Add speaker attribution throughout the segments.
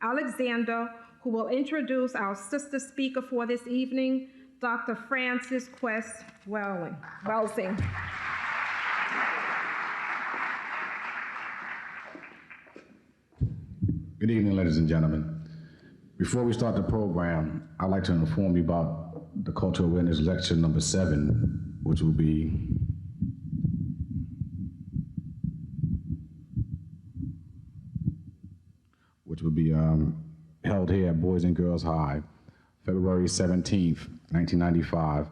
Speaker 1: Alexander, who will introduce our sister speaker for this evening, Dr. Frances Cress Welsing.
Speaker 2: Good evening, ladies and gentlemen. Before we start the program, I'd like to inform you about the Cultural Awareness Lecture number 7, which will be held here at Boys and Girls High, February 17th, 1995.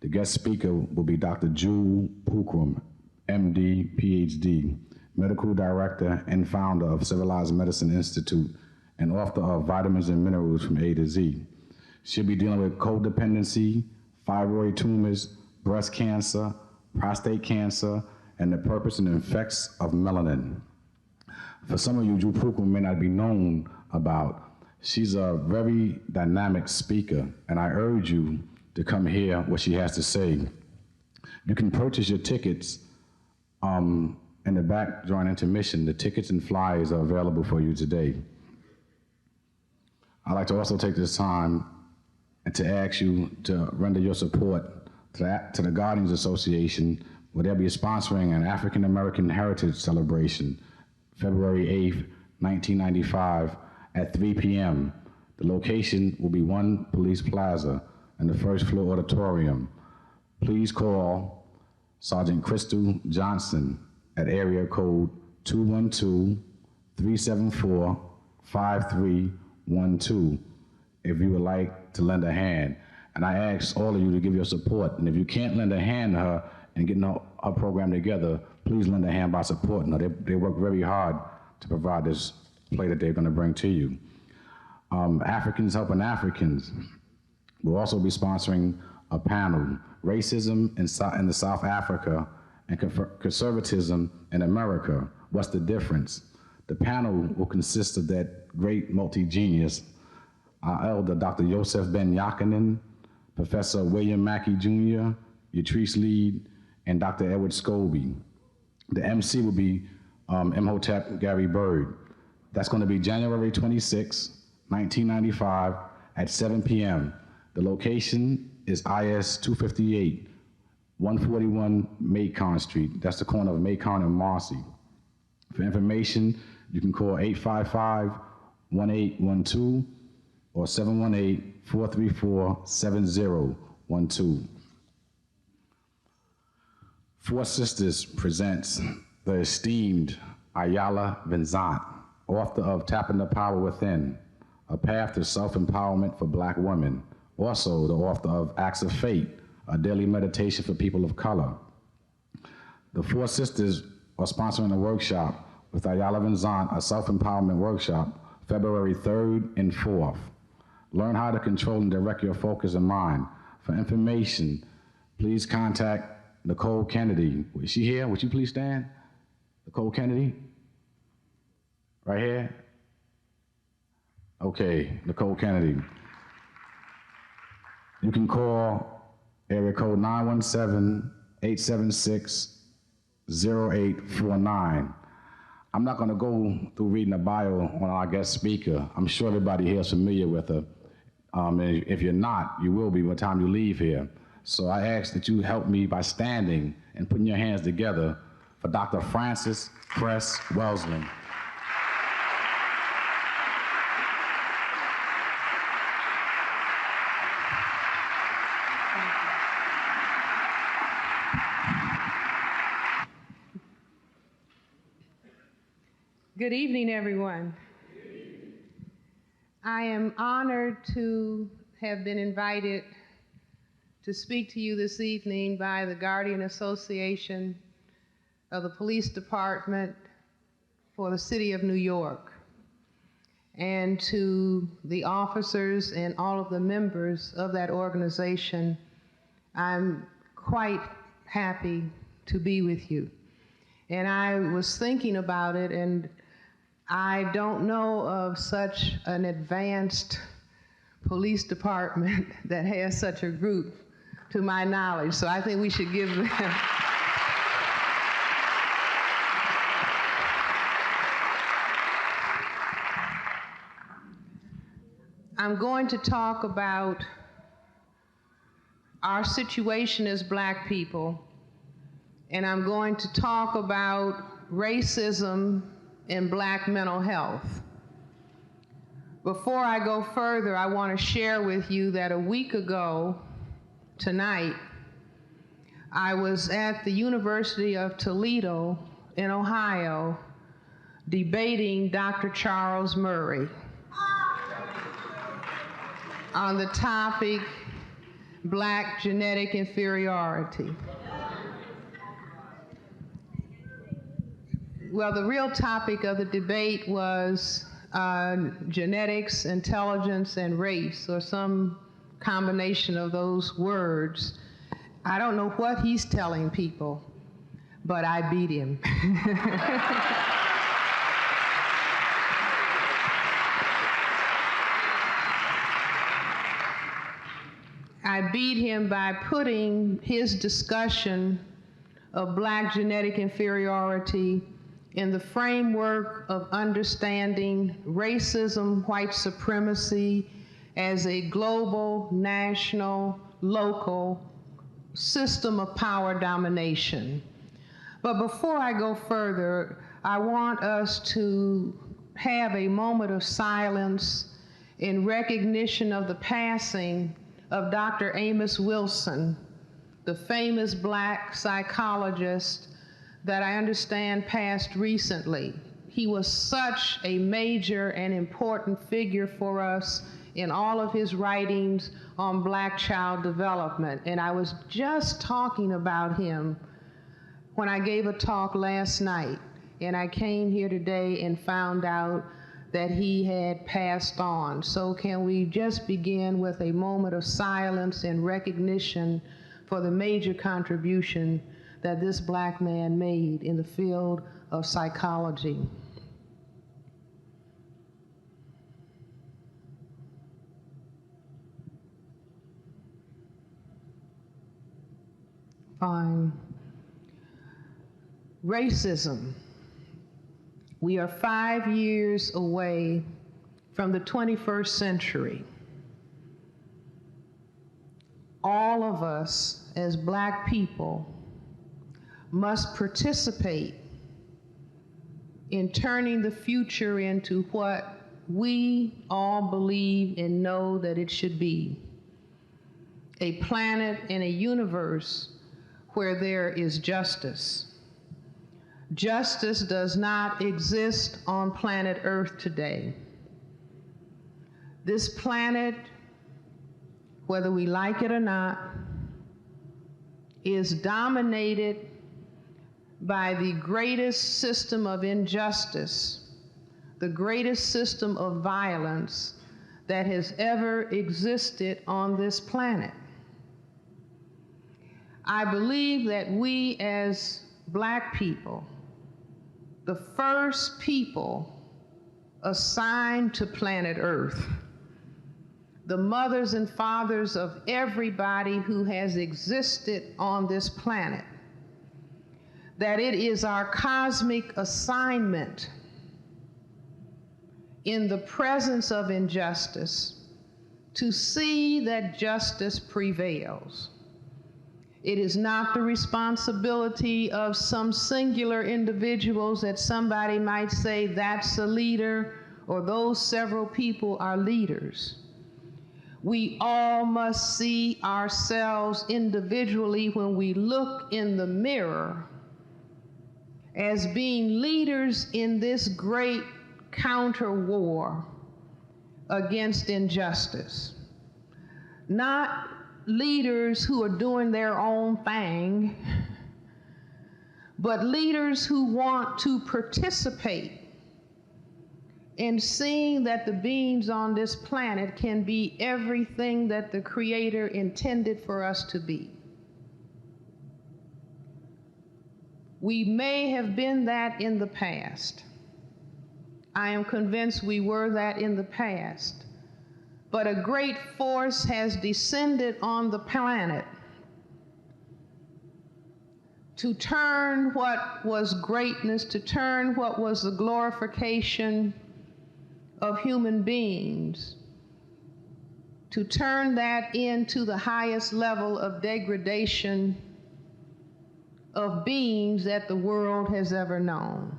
Speaker 2: The guest speaker will be Dr. Jewel Pookrum, MD, PhD, Medical Director and founder of Civilized Medicine Institute and author of Vitamins and Minerals from A to Z. She'll be dealing with codependency, fibroid tumors, breast cancer, prostate cancer, and the purpose and effects of melanin. For some of you, Jewel Pookrum may not be known about. She's a very dynamic speaker, and I urge you to come hear what she has to say. You can purchase your tickets in the back during intermission. The tickets and flyers are available for you today. I'd like to also take this time and to ask you to render your support to the Guardians Association, where they'll be sponsoring an African American Heritage Celebration, February 8th, 1995, at 3 p.m. The location will be 1 Police Plaza in the first floor auditorium. Please call Sergeant Crystal Johnson at area code 212-374-5312 if you would like to lend a hand. And I ask all of you to give your support. And if you can't lend a hand to her and getting her program together, please lend a hand by supporting her. They work very hard to provide this play that they're going to bring to you. Africans Helping Africans will also be sponsoring a panel, Racism in the South Africa and Conservatism in America, What's the Difference? The panel will consist of that great multi-genius, our elder Dr. Yosef Ben Yakinen, Professor William Mackey Jr., Yatrice Lead, and Dr. Edward Scobie. The MC will be Imhotep Gary Bird. That's going to be January 26, 1995 at 7 p.m. The location is IS 258, 141 Macon Street. That's the corner of Macon and Marcy. For information, you can call 855-1812 or 718-434-7012. Four Sisters presents the esteemed Ayala Vincent, author of Tapping the Power Within, A Path to Self-Empowerment for Black Women, also the author of Acts of Fate, a daily meditation for people of color. The Four Sisters are sponsoring a workshop with Ayala Vincent, a self-empowerment workshop, February 3rd and 4th. Learn how to control and direct your focus and mind. For information, please contact Nicole Kennedy. Is she here? Would you please stand? Nicole Kennedy? Right here? Okay, Nicole Kennedy. You can call area code 917-876-0849. I'm not going to go through reading a bio on our guest speaker. I'm sure everybody here is familiar with her. And if you're not, you will be by the time you leave here. So I ask that you help me by standing and putting your hands together for Dr. Frances Cress Welsing.
Speaker 3: Good evening, everyone. I am honored to have been invited to speak to you this evening by the Guardian Association of the Police Department for the City of New York, and to the officers and all of the members of that organization. I'm quite happy to be with you. And I was thinking about it, and I don't know of such an advanced police department that has such a group, to my knowledge. So I think we should give them I'm going to talk about our situation as Black people, and I'm going to talk about racism and Black mental health. Before I go further, I want to share with you that a week ago tonight, I was at the University of Toledo in Ohio debating Dr. Charles Murray on the topic, Black genetic inferiority. Well, the real topic of the debate was genetics, intelligence, and race, or some combination of those words. I don't know what he's telling people, but I beat him. I beat him by putting his discussion of Black genetic inferiority in the framework of understanding racism, white supremacy as a global, national, local system of power domination. But before I go further, I want us to have a moment of silence in recognition of the passing of Dr. Amos Wilson, the famous Black psychologist that I understand passed recently. He was such a major and important figure for us in all of his writings on Black child development. And I was just talking about him when I gave a talk last night, and I came here today and found out that he had passed on. So can we just begin with a moment of silence and recognition for the major contribution that this Black man made in the field of psychology. Fine. Racism. We are 5 years away from the 21st century. All of us as Black people must participate in turning the future into what we all believe and know that it should be. A planet and a universe where there is justice. Justice does not exist on planet Earth today. This planet, whether we like it or not, is dominated by the greatest system of injustice, the greatest system of violence that has ever existed on this planet. I believe that we as Black people, the first people assigned to planet Earth, the mothers and fathers of everybody who has existed on this planet, that it is our cosmic assignment in the presence of injustice to see that justice prevails. It is not the responsibility of some singular individuals that somebody might say that's a leader or those several people are leaders. We all must see ourselves individually when we look in the mirror as being leaders in this great counter war against injustice. Not leaders who are doing their own thing, but leaders who want to participate in seeing that the beings on this planet can be everything that the Creator intended for us to be. We may have been that in the past. I am convinced we were that in the past. But a great force has descended on the planet to turn what was greatness, to turn what was the glorification of human beings to turn that into the highest level of degradation of beings that the world has ever known.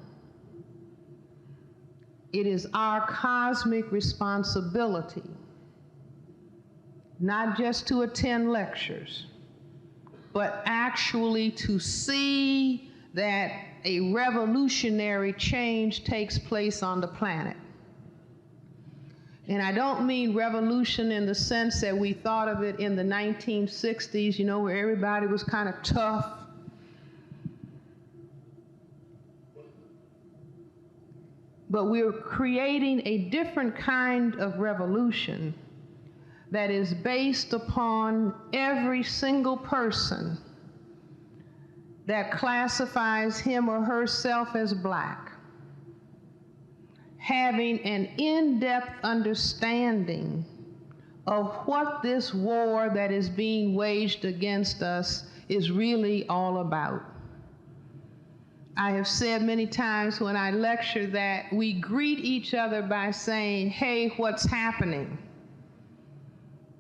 Speaker 3: It is our cosmic responsibility not just to attend lectures, but actually to see that a revolutionary change takes place on the planet. And I don't mean revolution in the sense that we thought of it in the 1960s, you know, where everybody was kind of tough. But we're creating a different kind of revolution that is based upon every single person that classifies him or herself as black having an in-depth understanding of what this war that is being waged against us is really all about. I have said many times when I lecture that we greet each other by saying, "Hey, what's happening?"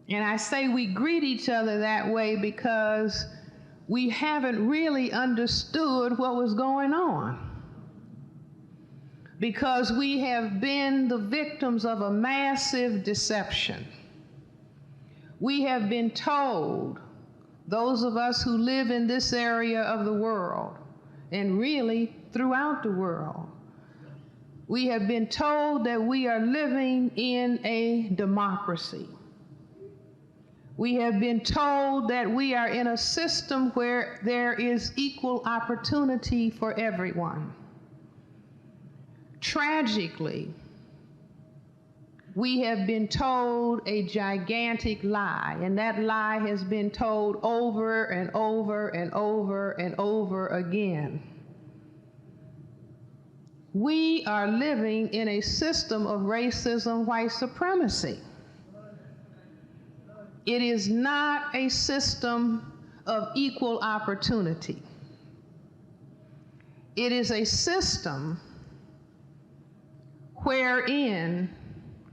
Speaker 3: And I say we greet each other that way because we haven't really understood what was going on. Because we have been the victims of a massive deception. We have been told, those of us who live in this area of the world, and really throughout the world, we have been told that we are living in a democracy. We have been told that we are in a system where there is equal opportunity for everyone. Tragically, we have been told a gigantic lie, and that lie has been told over and over and over and over again. We are living in a system of racism, white supremacy. It is not a system of equal opportunity. It is a system wherein,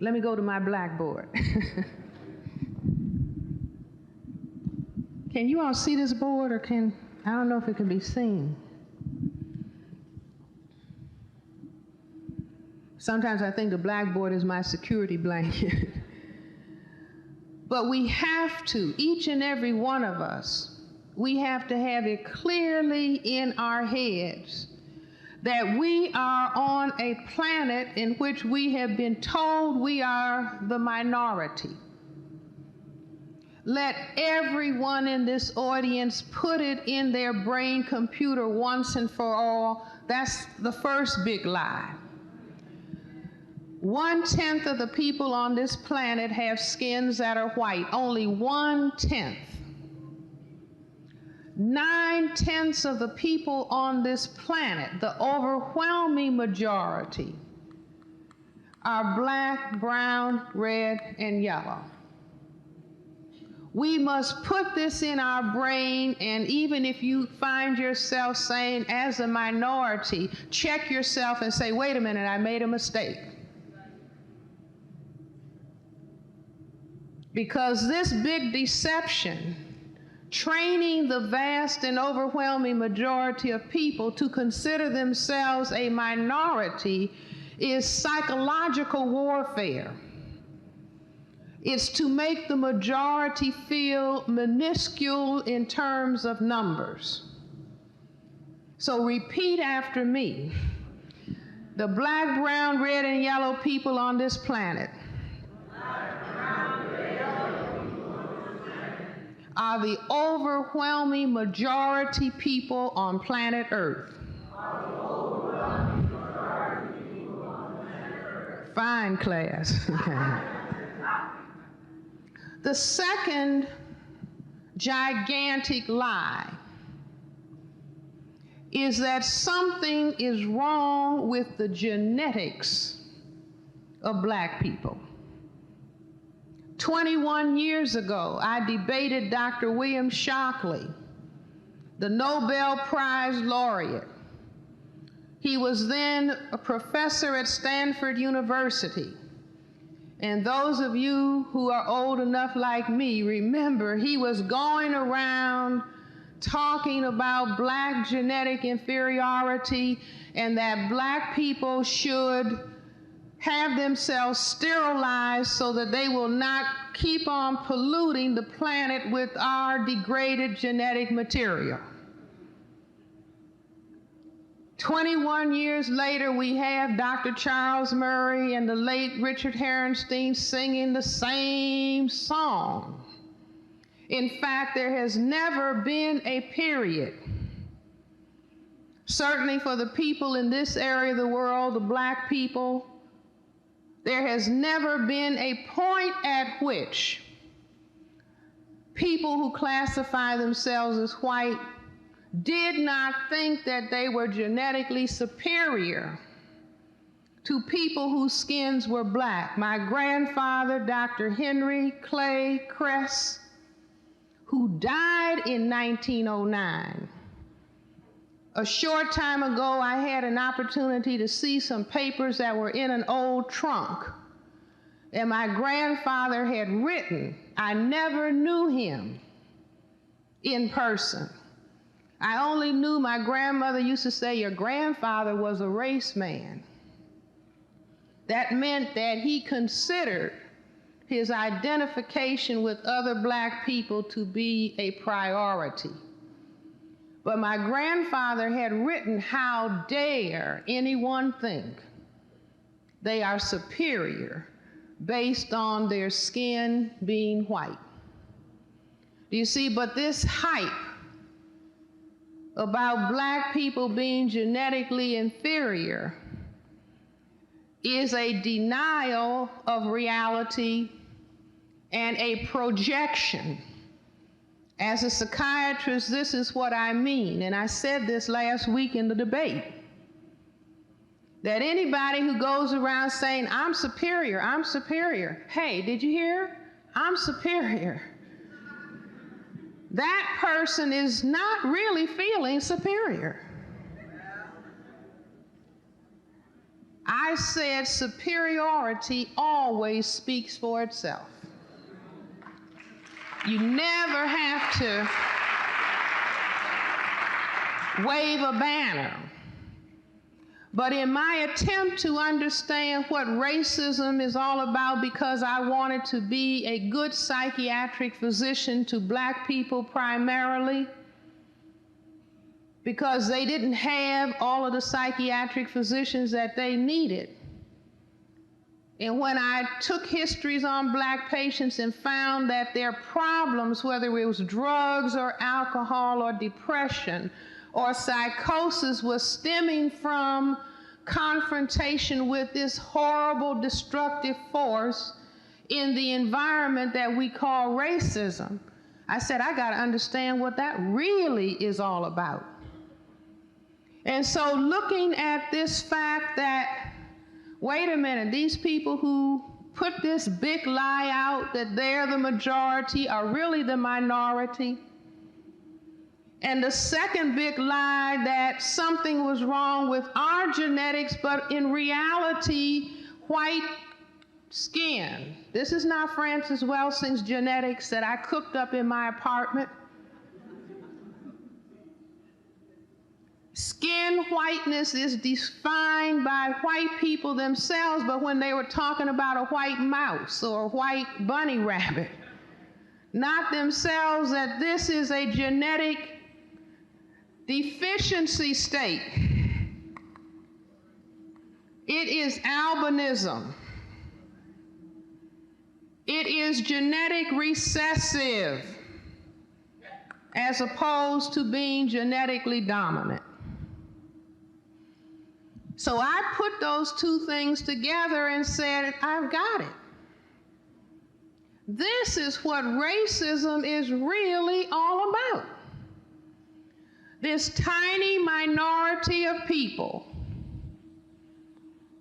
Speaker 3: let me go to my blackboard. Can you all see this board, or I don't know if it can be seen. Sometimes I think the blackboard is my security blanket. But we have to, each and every one of us, we have to have it clearly in our heads that we are on a planet in which we have been told we are the minority. Let everyone in this audience put it in their brain computer once and for all. That's the first big lie. 1/10 of the people on this planet have skins that are white, only 1/10. 9/10 of the people on this planet, the overwhelming majority, are black, brown, red, and yellow. We must put this in our brain, and even if you find yourself saying, as a minority, check yourself and say, wait a minute, I made a mistake. Because this big deception, training the vast and overwhelming majority of people to consider themselves a minority, is psychological warfare. It's to make the majority feel minuscule in terms of numbers. So repeat after me. The black, brown, red, and yellow people on this planet are the overwhelming majority people on planet Earth. Fine, class. Okay. The second gigantic lie is that something is wrong with the genetics of black people. 21 years ago, I debated Dr. William Shockley, the Nobel Prize laureate. He was then a professor at Stanford University. And those of you who are old enough like me, remember he was going around talking about black genetic inferiority and that black people should have themselves sterilized so that they will not keep on polluting the planet with our degraded genetic material. 21 years later, we have Dr. Charles Murray and the late Richard Herrenstein singing the same song. In fact, there has never been a period, certainly for the people in this area of the world, the black people, there has never been a point at which people who classify themselves as white did not think that they were genetically superior to people whose skins were black. My grandfather, Dr. Henry Clay Cress, who died in 1909. A short time ago, I had an opportunity to see some papers that were in an old trunk, and my grandfather had written, I never knew him in person. I only knew my grandmother used to say, your grandfather was a race man. That meant that he considered his identification with other black people to be a priority. But my grandfather had written, how dare anyone think they are superior based on their skin being white. Do you see? But this hype about black people being genetically inferior is a denial of reality and a projection. As a psychiatrist, this is what I mean, and I said this last week in the debate, that anybody who goes around saying, I'm superior, hey, did you hear? I'm superior. That person is not really feeling superior. I said superiority always speaks for itself. You never have to wave a banner. But in my attempt to understand what racism is all about, because I wanted to be a good psychiatric physician to black people primarily, because they didn't have all of the psychiatric physicians that they needed. And when I took histories on black patients and found that their problems, whether it was drugs or alcohol or depression or psychosis, was stemming from confrontation with this horrible, destructive force in the environment that we call racism, I said, I got to understand what that really is all about. And so looking at this fact that, wait a minute, these people who put this big lie out that they're the majority are really the minority. And the second big lie that something was wrong with our genetics, but in reality, white skin. This is not Cress Welsing's genetics that I cooked up in my apartment. Skin whiteness is defined by white people themselves, but when they were talking about a white mouse or a white bunny rabbit, not themselves, that this is a genetic deficiency state. It is albinism. It is genetic recessive as opposed to being genetically dominant. So I put those two things together and said, I've got it. This is what racism is really all about. This tiny minority of people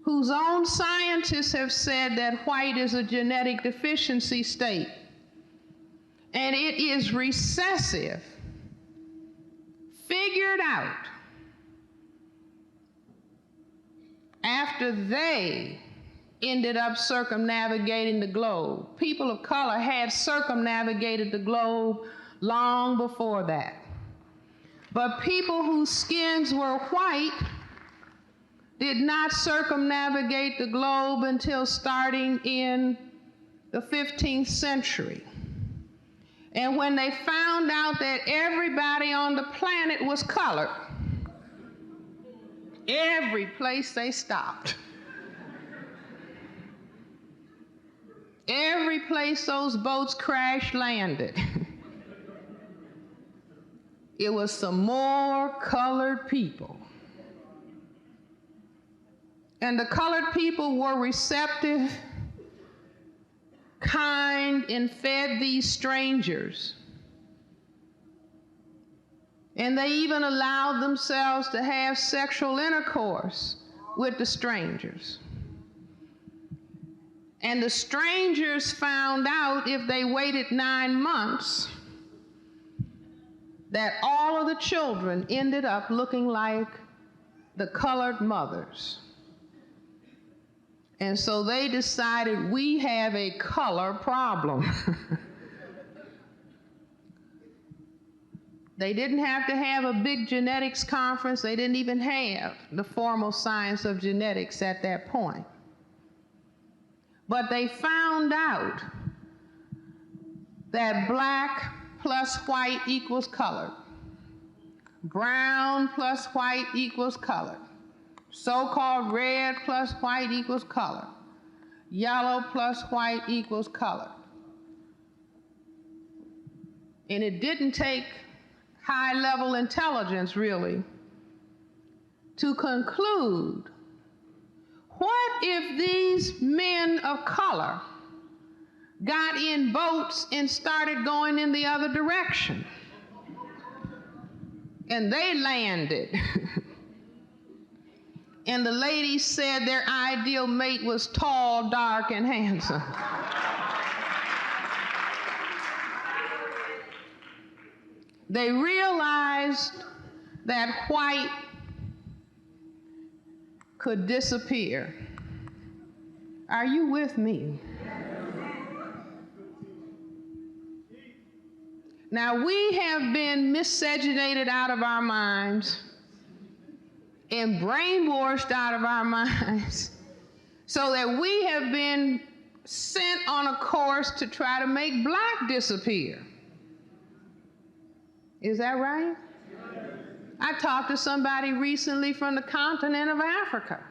Speaker 3: whose own scientists have said that white is a genetic deficiency state, and it is recessive, figured out after they ended up circumnavigating the globe. People of color had circumnavigated the globe long before that. But people whose skins were white did not circumnavigate the globe until starting in the 15th century. And when they found out that everybody on the planet was colored, every place they stopped, every place those boats crash landed, it was some more colored people. And the colored people were receptive, kind, and fed these strangers. And they even allowed themselves to have sexual intercourse with the strangers. And the strangers found out, if they waited 9 months, that all of the children ended up looking like the colored mothers. And so they decided, we have a color problem. They didn't have to have a big genetics conference. They didn't even have the formal science of genetics at that point. But they found out that black plus white equals colored. Brown plus white equals colored. So-called red plus white equals colored. Yellow plus white equals colored. And it didn't take high-level intelligence, really, to conclude, what if these men of color got in boats and started going in the other direction? And they landed. And the ladies said their ideal mate was tall, dark, and handsome. They realized that white could disappear. Are you with me? Now, we have been miscegenated out of our minds and brainwashed out of our minds so that we have been sent on a course to try to make black disappear. Is that right? I talked to somebody recently from the continent of Africa,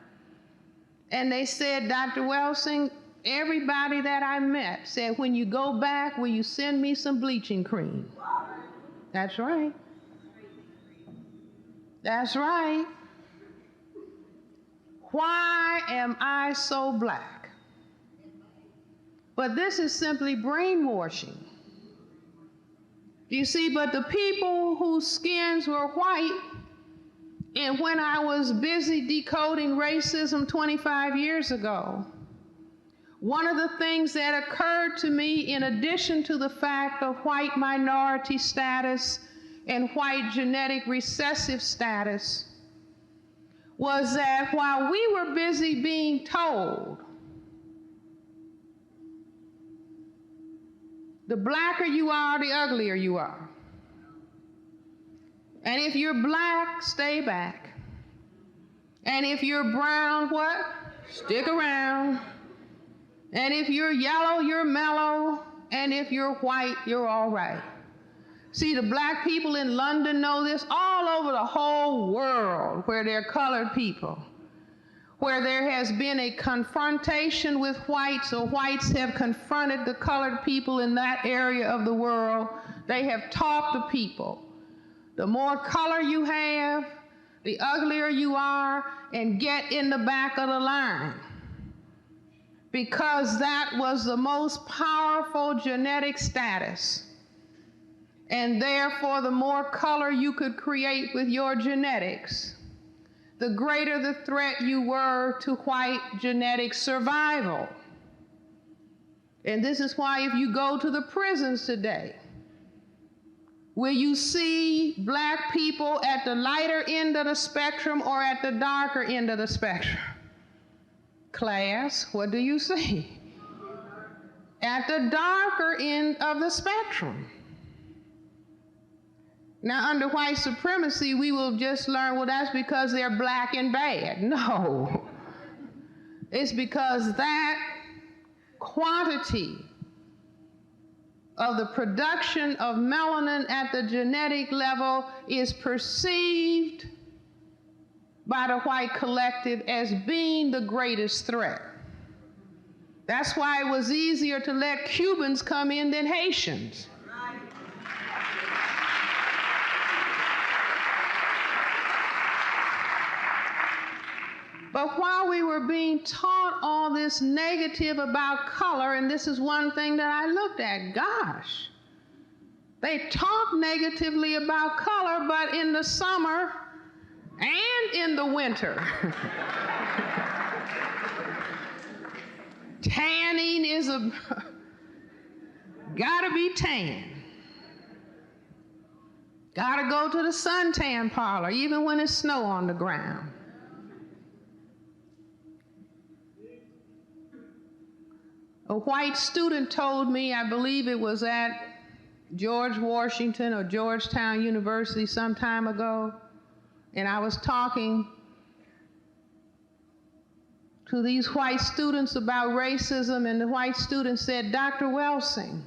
Speaker 3: and they said, Dr. Welsing, everybody that I met said, when you go back, will you send me some bleaching cream? That's right. That's right. Why am I so black? But this is simply brainwashing. You see, but the people whose skins were white, and when I was busy decoding racism 25 years ago, one of the things that occurred to me, in addition to the fact of white minority status and white genetic recessive status, was that while we were busy being told, the blacker you are, the uglier you are. And if you're black, stay back. And if you're brown, what? Stick around. And if you're yellow, you're mellow. And if you're white, you're all right. See, the black people in London know this, all over the whole world where they're colored people, where there has been a confrontation with whites, or whites have confronted the colored people in that area of the world. They have taught the people, the more color you have, the uglier you are, and get in the back of the line. Because that was the most powerful genetic status. And therefore, the more color you could create with your genetics, the greater the threat you were to white genetic survival. And this is why if you go to the prisons today, will you see black people at the lighter end of the spectrum or at the darker end of the spectrum? Class, what do you see? At the darker end of the spectrum. Now, under white supremacy, we will just learn, well, that's because they're black and bad. No. It's because that quantity of the production of melanin at the genetic level is perceived by the white collective as being the greatest threat. That's why it was easier to let Cubans come in than Haitians. But while we were being taught all this negative about color, and this is one thing that I looked at, gosh, they talk negatively about color, but in the summer and in the winter, tanning is gotta be tan. Gotta go to the suntan parlor, even when it's snow on the ground. A white student told me, I believe it was at George Washington or Georgetown University some time ago, and I was talking to these white students about racism, and the white student said, Dr. Welsing,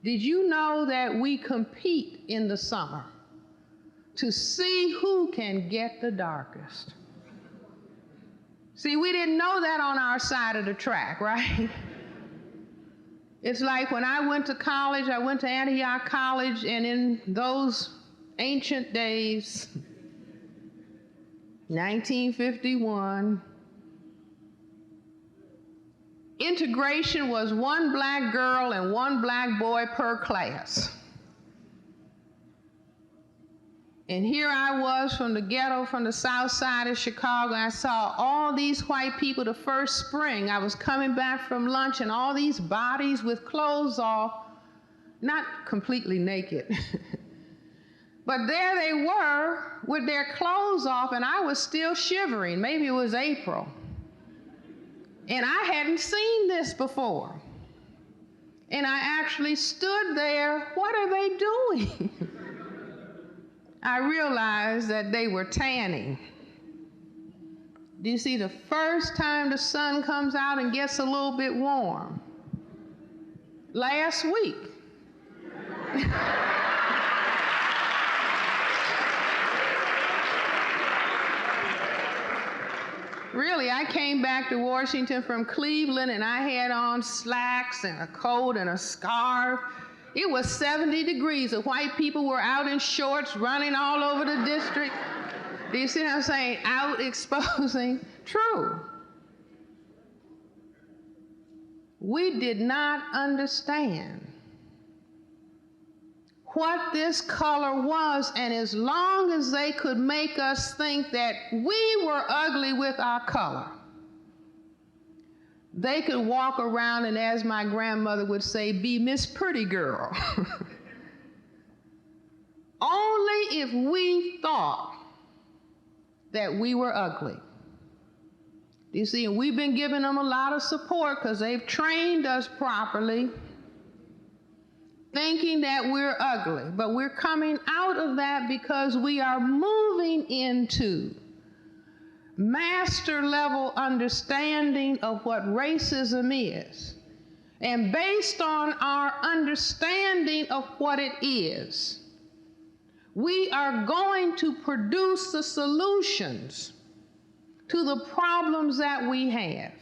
Speaker 3: did you know that we compete in the summer to see who can get the darkest? See, we didn't know that on our side of the track, right? It's like when I went to college, I went to Antioch College, and in those ancient days, 1951, integration was one black girl and one black boy per class. And here I was from the ghetto, from the south side of Chicago. I saw all these white people the first spring. I was coming back from lunch, and all these bodies with clothes off, not completely naked. But there they were with their clothes off, and I was still shivering. Maybe it was April. And I hadn't seen this before. And I actually stood there, what are they doing? I realized that they were tanning. Do you see, the first time the sun comes out and gets a little bit warm? Last week. Really, I came back to Washington from Cleveland, and I had on slacks and a coat and a scarf. It was 70 degrees. The white people were out in shorts running all over the district. Do you see what I'm saying? Out exposing. True. We did not understand what this color was, and as long as they could make us think that we were ugly with our color, they could walk around and, as my grandmother would say, be Miss Pretty Girl. Only if we thought that we were ugly. You see, and we've been giving them a lot of support because they've trained us properly, thinking that we're ugly. But we're coming out of that because we are moving into master level understanding of what racism is. And based on our understanding of what it is, we are going to produce the solutions to the problems that we have.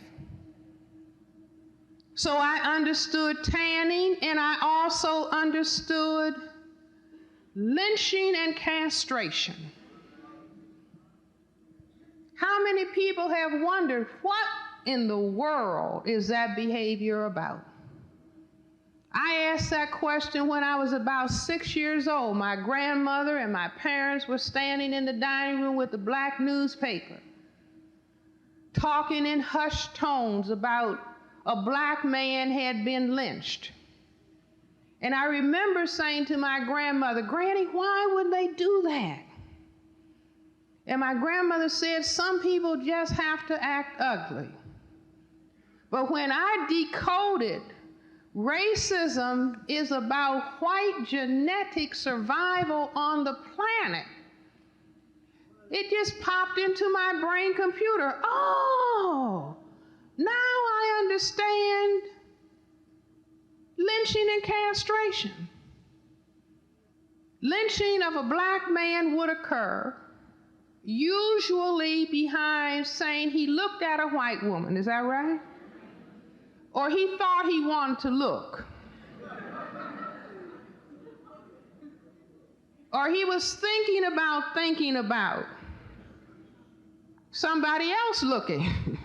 Speaker 3: So I understood tanning, and I also understood lynching and castration. How many people have wondered, what in the world is that behavior about? I asked that question when I was about 6 years old. My grandmother and my parents were standing in the dining room with the black newspaper, talking in hushed tones about a black man had been lynched. And I remember saying to my grandmother, Granny, why would they do that? And my grandmother said, some people just have to act ugly. But when I decoded racism is about white genetic survival on the planet, it just popped into my brain computer. Oh, now I understand lynching and castration. Lynching of a black man would occur usually behind saying he looked at a white woman. Is that right? Or he thought he wanted to look. Or he was thinking about somebody else looking.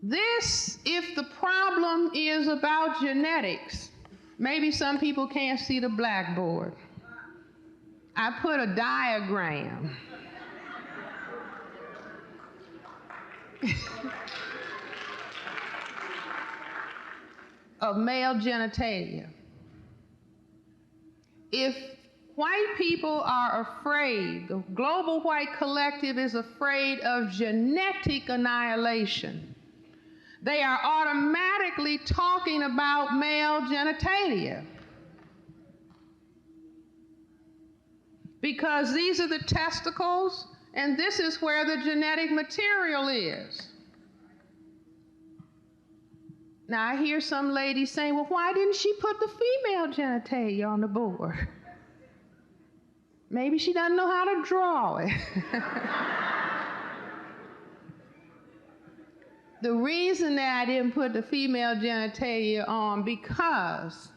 Speaker 3: This, if the problem is about genetics, maybe some people can't see the blackboard. I put a diagram. Of male genitalia. If white people are afraid, the global white collective is afraid of genetic annihilation, they are automatically talking about male genitalia. Because these are the testicles, and this is where the genetic material is. Now, I hear some ladies saying, well, why didn't she put the female genitalia on the board? Maybe she doesn't know how to draw it. The reason that I didn't put the female genitalia on, because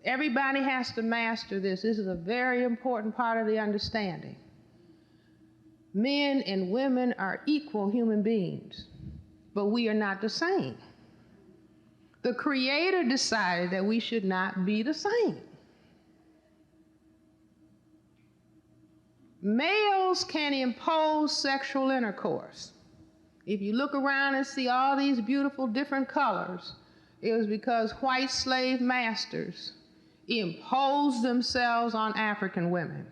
Speaker 3: everybody has to master this. This is a very important part of the understanding. Men and women are equal human beings, but we are not the same. The Creator decided that we should not be the same. Males can impose sexual intercourse. If you look around and see all these beautiful different colors, it was because white slave masters imposed themselves on African women.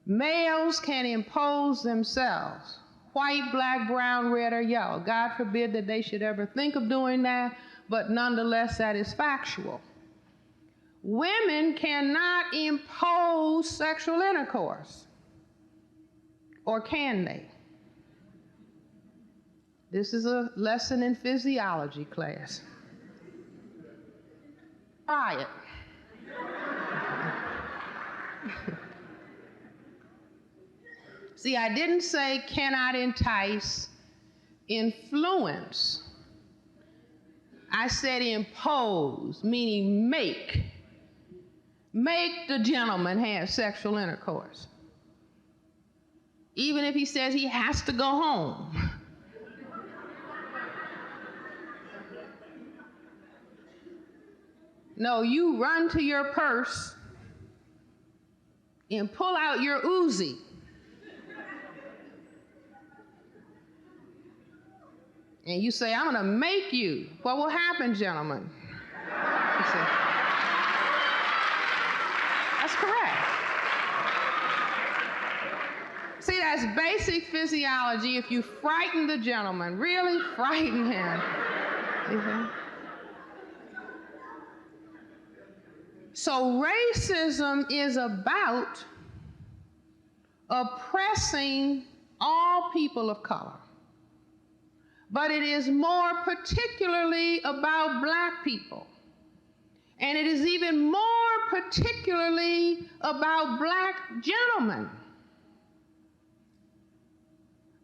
Speaker 3: Males can impose themselves. White, black, brown, red, or yellow. God forbid that they should ever think of doing that, but nonetheless, that is factual. Women cannot impose sexual intercourse. Or can they? This is a lesson in physiology class. Try it. See, I didn't say cannot entice, influence. I said impose, meaning make. Make the gentleman have sexual intercourse. Even if he says he has to go home. No, you run to your purse and pull out your Uzi. And you say, I'm going to make you. What will happen, gentlemen? You say, that's correct. See, that's basic physiology. If you frighten the gentleman, really frighten him. So racism is about oppressing all people of color. But it is more particularly about black people. And it is even more particularly about black gentlemen.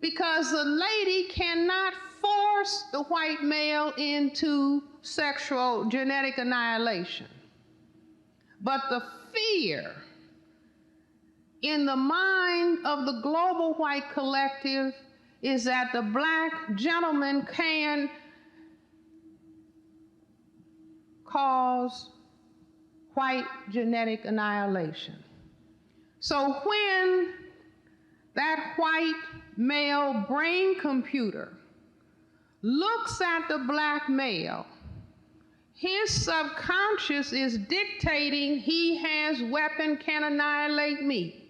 Speaker 3: Because the lady cannot force the white male into sexual genetic annihilation. But the fear in the mind of the global white collective is that the black gentleman can cause white genetic annihilation. So when that white male brain computer looks at the black male, his subconscious is dictating he has weapon, can annihilate me.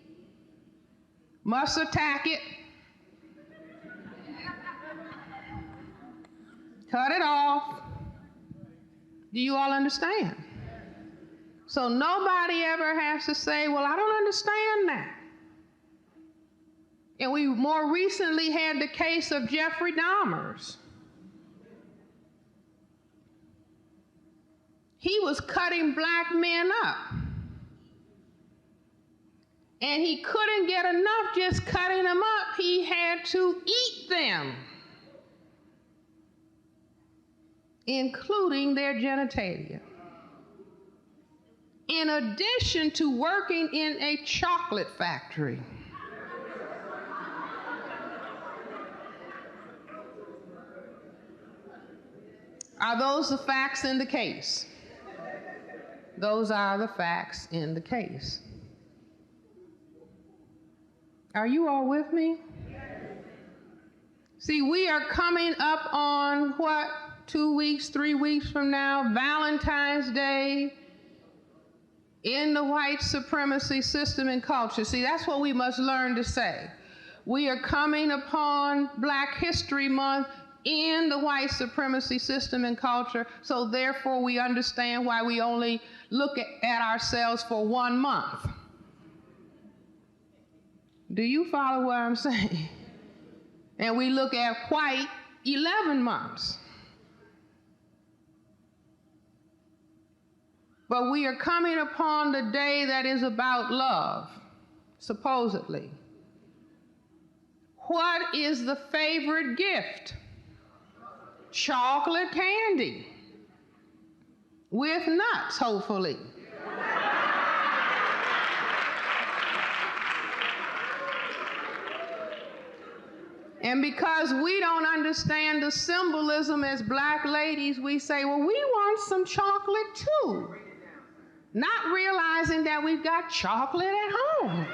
Speaker 3: must attack it, cut it off. Do you all understand? So nobody ever has to say, well, I don't understand that. And we more recently had the case of Jeffrey Dahmer's. He was cutting black men up. And he couldn't get enough just cutting them up. He had to eat them, including their genitalia. In addition to working in a chocolate factory. Are those the facts in the case? Those are the facts in the case. Are you all with me? See, we are coming up on what, 2 weeks, 3 weeks from now, Valentine's Day in the white supremacy system and culture. See, that's what we must learn to say. We are coming upon Black History Month in the white supremacy system and culture, so therefore we understand why we only look at ourselves for 1 month. Do you follow what I'm saying? And we look at white 11 months. But we are coming upon the day that is about love, supposedly. What is the favorite gift? Chocolate candy with nuts, hopefully. And because we don't understand the symbolism as black ladies, we say, well, we want some chocolate too. Not realizing that we've got chocolate at home.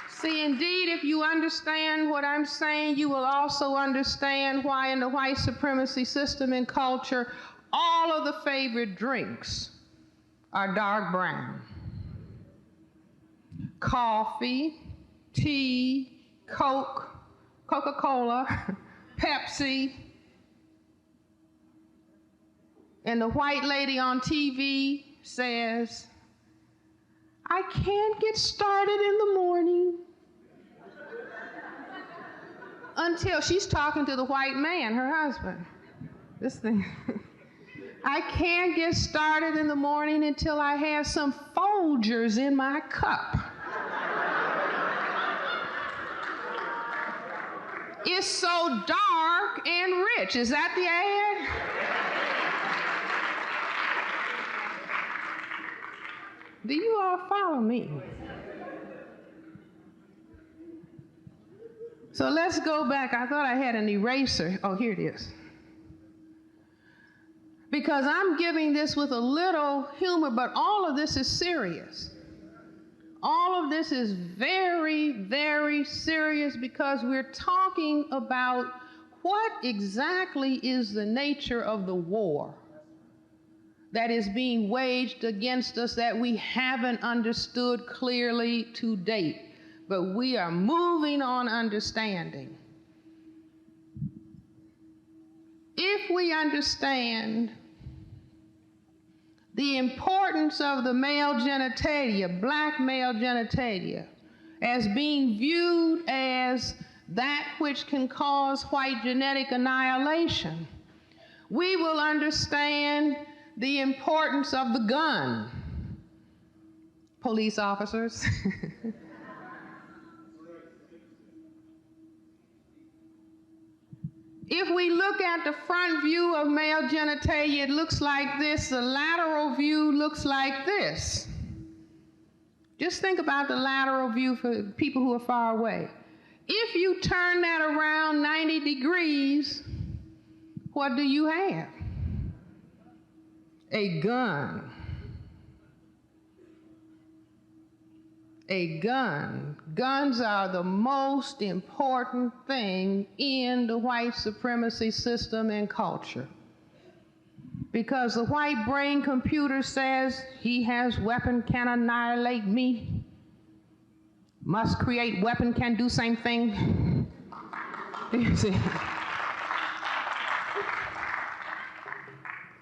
Speaker 3: See, indeed, if you understand what I'm saying, you will also understand why in the white supremacy system and culture, all of the favorite drinks are dark brown. Coffee, tea, Coke, Coca-Cola, Pepsi. And the white lady on TV says, I can't get started in the morning until she's talking to the white man, her husband. This thing. I can't get started in the morning until I have some Folgers in my cup. It's so dark and rich. Is that the ad? Do you all follow me? So let's go back. I thought I had an eraser. Oh, here it is. Because I'm giving this with a little humor, but all of this is serious. All of this is very, very serious because we're talking about what exactly is the nature of the war that is being waged against us that we haven't understood clearly to date, but we are moving on understanding. If we understand the importance of the male genitalia, black male genitalia, as being viewed as that which can cause white genetic annihilation, we will understand the importance of the gun. Police officers. If we look at the front view of male genitalia, it looks like this. The lateral view looks like this. Just think about the lateral view for people who are far away. If you turn that around 90 degrees, what do you have? A gun. A gun. Guns are the most important thing in the white supremacy system and culture. Because the white brain computer says he has weapon, can annihilate me, must create weapon, can do same thing. You see?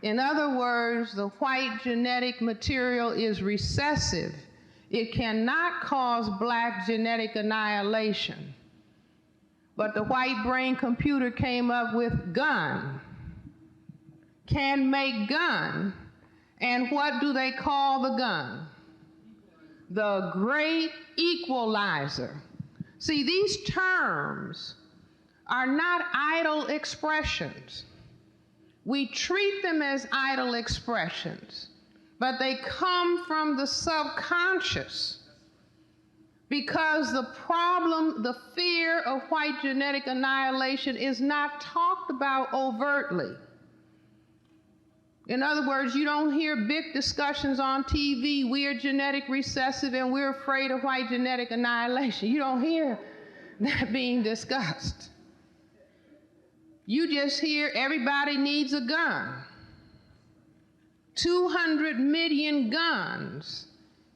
Speaker 3: In other words, the white genetic material is recessive. It cannot cause black genetic annihilation. But the white brain computer came up with gun, can make gun. And what do they call the gun? The great equalizer. See, these terms are not idle expressions. We treat them as idle expressions, but they come from the subconscious, because the problem, the fear of white genetic annihilation is not talked about overtly. In other words, you don't hear big discussions on TV, we are genetic recessive and we're afraid of white genetic annihilation. You don't hear that being discussed. You just hear everybody needs a gun. 200 million guns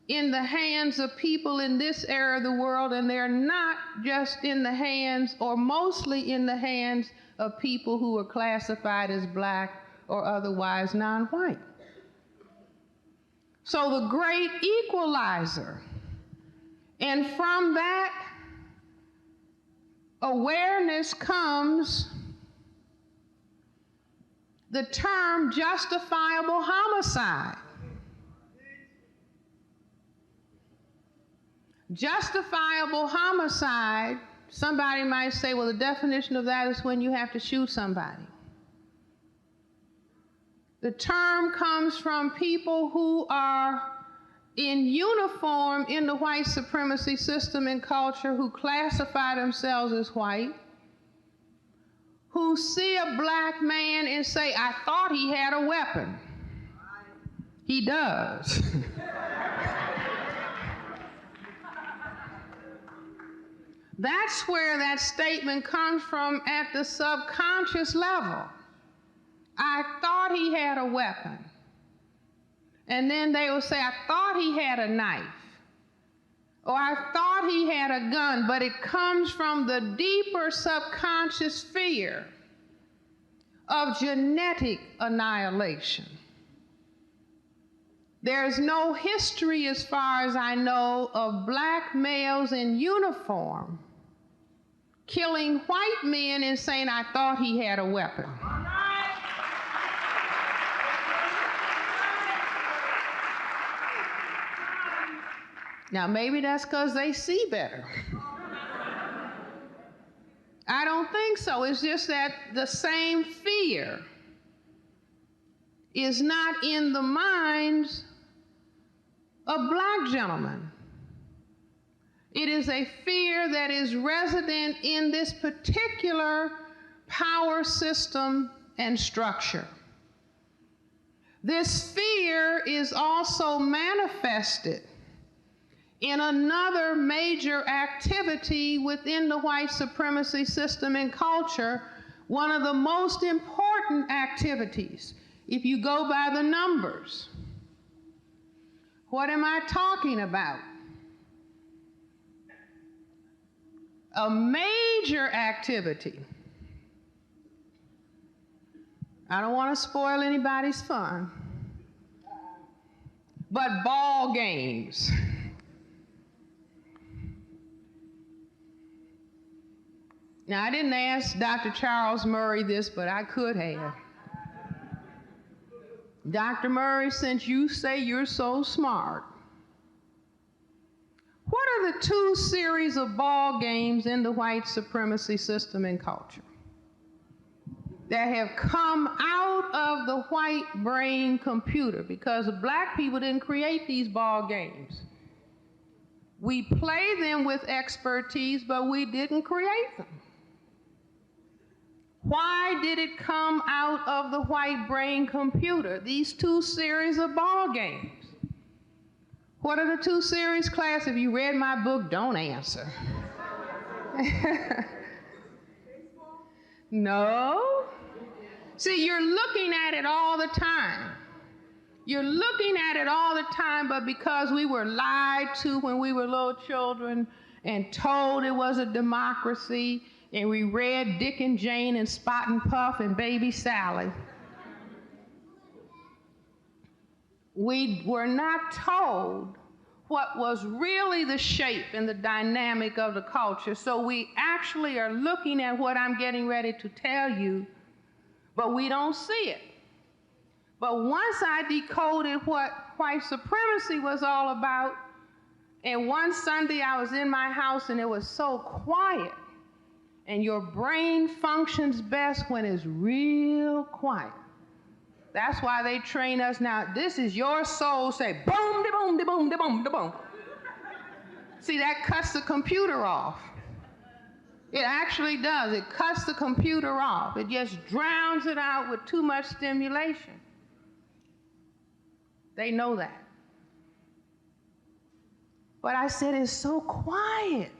Speaker 3: in the hands of people in this area of the world, and they're not just in the hands, or mostly in the hands, of people who are classified as black or otherwise non-white. So the great equalizer, and from that awareness comes the term justifiable homicide. Justifiable homicide, somebody might say, well, the definition of that is when you have to shoot somebody. The term comes from people who are in uniform in the white supremacy system and culture, who classify themselves as white, who see a black man and say, I thought he had a weapon. He does. That's where that statement comes from, at the subconscious level. I thought he had a weapon. And then they will say, I thought he had a knife. Or I thought he had a gun, but it comes from the deeper subconscious fear of genetic annihilation. There's no history, as far as I know, of black males in uniform killing white men and saying, I thought he had a weapon. Now, maybe that's because they see better. I don't think so. It's just that the same fear is not in the minds of black gentlemen. It is a fear that is resident in this particular power system and structure. This fear is also manifested in another major activity within the white supremacy system and culture, one of the most important activities, if you go by the numbers. What am I talking about? A major activity. I don't want to spoil anybody's fun, but ball games. Now, I didn't ask Dr. Charles Murray this, but I could have. Dr. Murray, since you say you're so smart, what are the two series of ball games in the white supremacy system and culture that have come out of the white brain computer? Because black people didn't create these ball games. We play them with expertise, but we didn't create them. Why did it come out of the white brain computer, these two series of ball games? What are the two series, class? If you read my book, don't answer. No. See, you're looking at it all the time. You're looking at it all the time, but because we were lied to when we were little children and told it was a democracy, and we read Dick and Jane and Spot and Puff and Baby Sally, we were not told what was really the shape and the dynamic of the culture. So we actually are looking at what I'm getting ready to tell you, but we don't see it. But once I decoded what white supremacy was all about, and one Sunday I was in my house and it was so quiet, and your brain functions best when it's real quiet. That's why they train us now. This is your soul. Say boom, de boom, de boom, de boom, de boom. See, that cuts the computer off. It actually does. It cuts the computer off. It just drowns it out with too much stimulation. They know that. But I said, it's so quiet.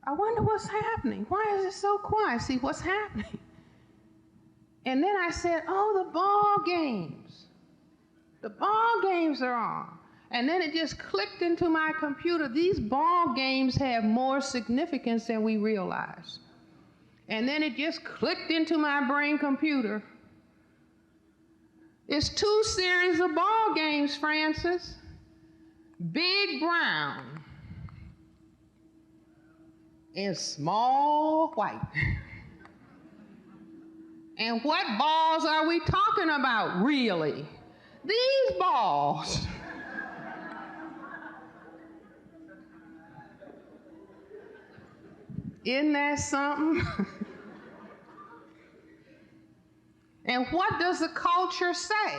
Speaker 3: I wonder what's happening. Why is it so quiet? See, what's happening? And then I said, oh, the ball games. The ball games are on. And then it just clicked into my computer. These ball games have more significance than we realize. And then it just clicked into my brain computer. It's 2 series of ball games, Francis. Big brown and small white. And what balls are we talking about, really? These balls. Isn't that something? And what does the culture say?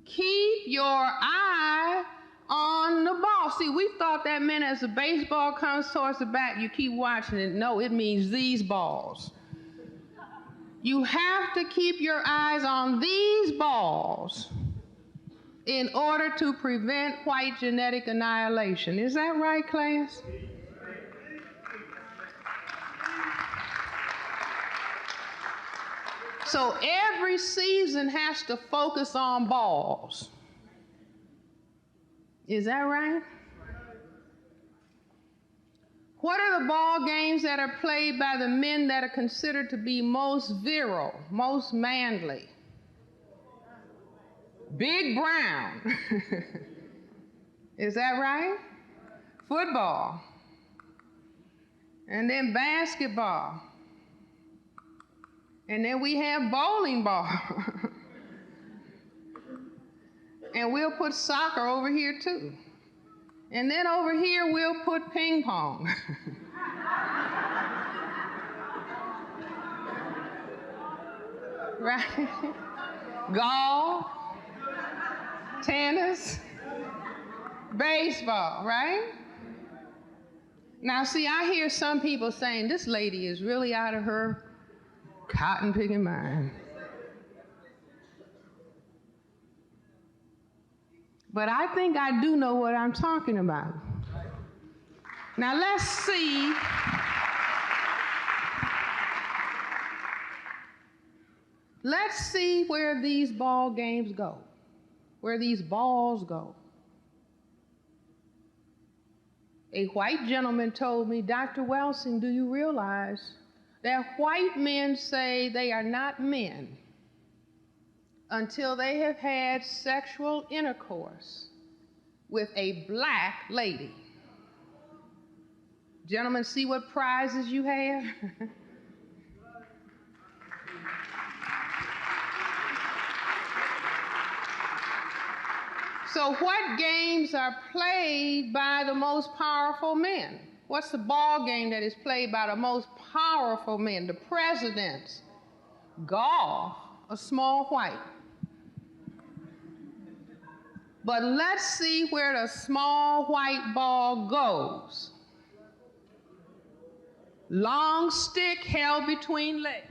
Speaker 3: Keep your eye on the ball. See, we thought that meant as the baseball comes towards the bat, you keep watching it. No, it means these balls. You have to keep your eyes on these balls in order to prevent white genetic annihilation. Is that right, class? So every season has to focus on balls. Is that right? What are the ball games that are played by the men that are considered to be most virile, most manly? Big brown. Is that right? Football. And then basketball. And then we have bowling ball. And we'll put soccer over here too. And then over here we'll put ping pong. Right? Golf, tennis, baseball, right? Now see, I hear some people saying, this lady is really out of her cotton picking mind. But I think I do know what I'm talking about. Now let's see. Let's see where these ball games go, where these balls go. A white gentleman told me, Dr. Welsing, do you realize that white men say they are not men until they have had sexual intercourse with a black lady? Gentlemen, see what prizes you have? So what games are played by the most powerful men? What's the ball game that is played by the most powerful men, the presidents? Golf, a small white. But let's see where the small white ball goes. Long stick held between legs.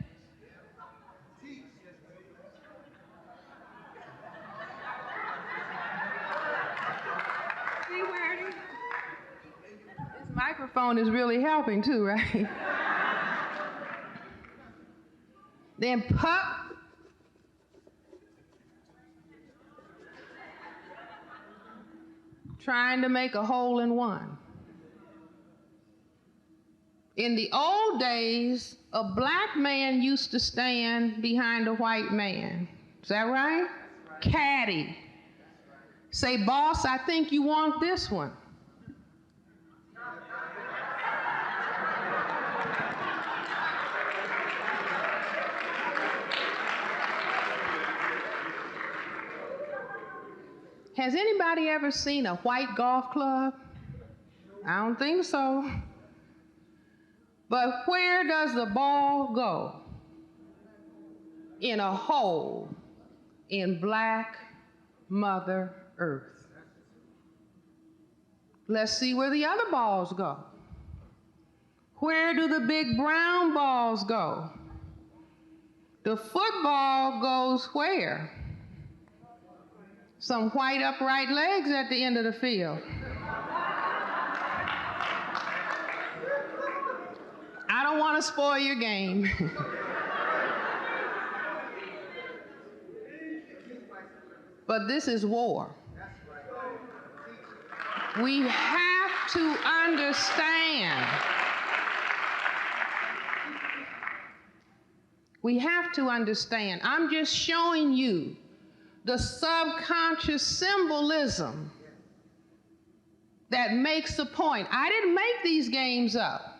Speaker 3: See where it is? This microphone is really helping too, right? then pop, trying to make a hole in one. In the old days, a black man used to stand behind a white man. Is that right? Caddy. Say, boss, I think you want this one. Has anybody ever seen a white golf club? I don't think so. But where does the ball go? In a hole in black Mother Earth. Let's see where the other balls go. Where do the big brown balls go? The football goes where? Some white upright legs at the end of the field. I don't want to spoil your game. But this is war. We have to understand. We have to understand. I'm just showing you the subconscious symbolism that makes the point. I didn't make these games up.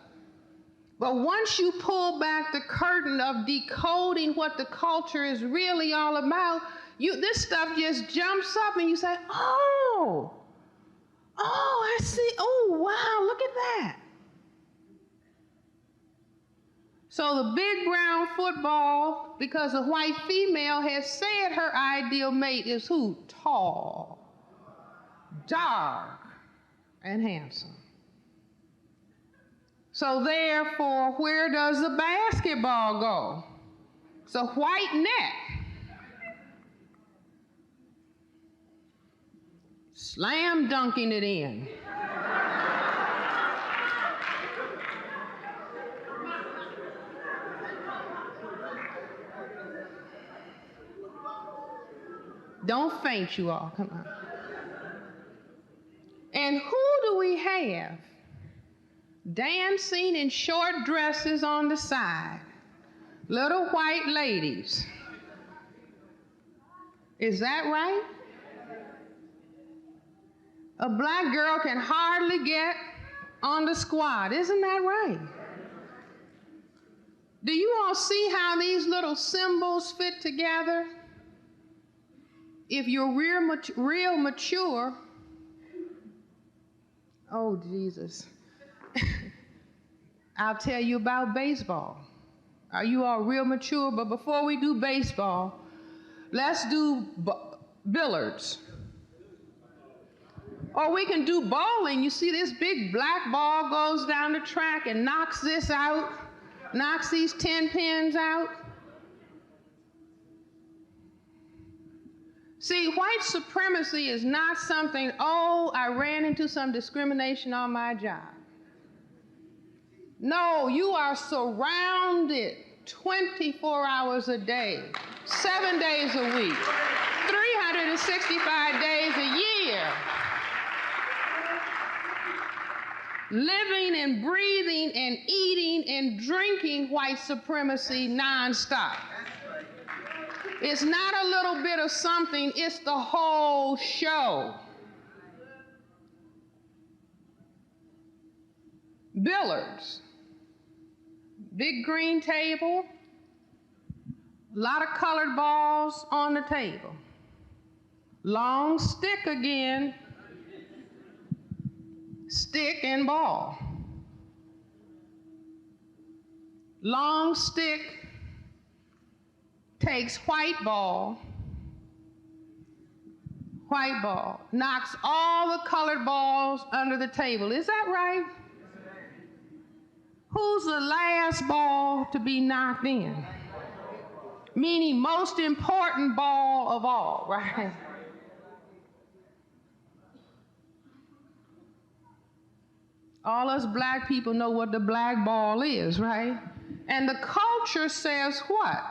Speaker 3: But once you pull back the curtain of decoding what the culture is really all about, this stuff just jumps up and you say, oh, I see, oh, wow, look at that. So the big brown football, because a white female has said her ideal mate is who? Tall, dark, and handsome. So therefore, where does the basketball go? It's a white net. Slam dunking it in. Don't faint, you all, come on. And who do we have dancing in short dresses on the side? Little white ladies. Is that right? A black girl can hardly get on the squad. Isn't that right? Do you all see how these little symbols fit together? If you're real mature, oh, Jesus. I'll tell you about baseball. Are you all real mature? But before we do baseball, let's do billiards. Or we can do bowling. You see this big black ball goes down the track and knocks this out, knocks these 10 pins out. See, white supremacy is not something, oh, I ran into some discrimination on my job. No, you are surrounded 24 hours a day, 7 days a week, 365 days a year, living and breathing and eating and drinking white supremacy nonstop. It's not a little bit of something, it's the whole show. Billiards. Big green table, a lot of colored balls on the table. Long stick again, stick and ball. Long stick takes white ball, knocks all the colored balls under the table. Is that right? Who's the last ball to be knocked in? Meaning most important ball of all, right? All us black people know what the black ball is, right? And the culture says what?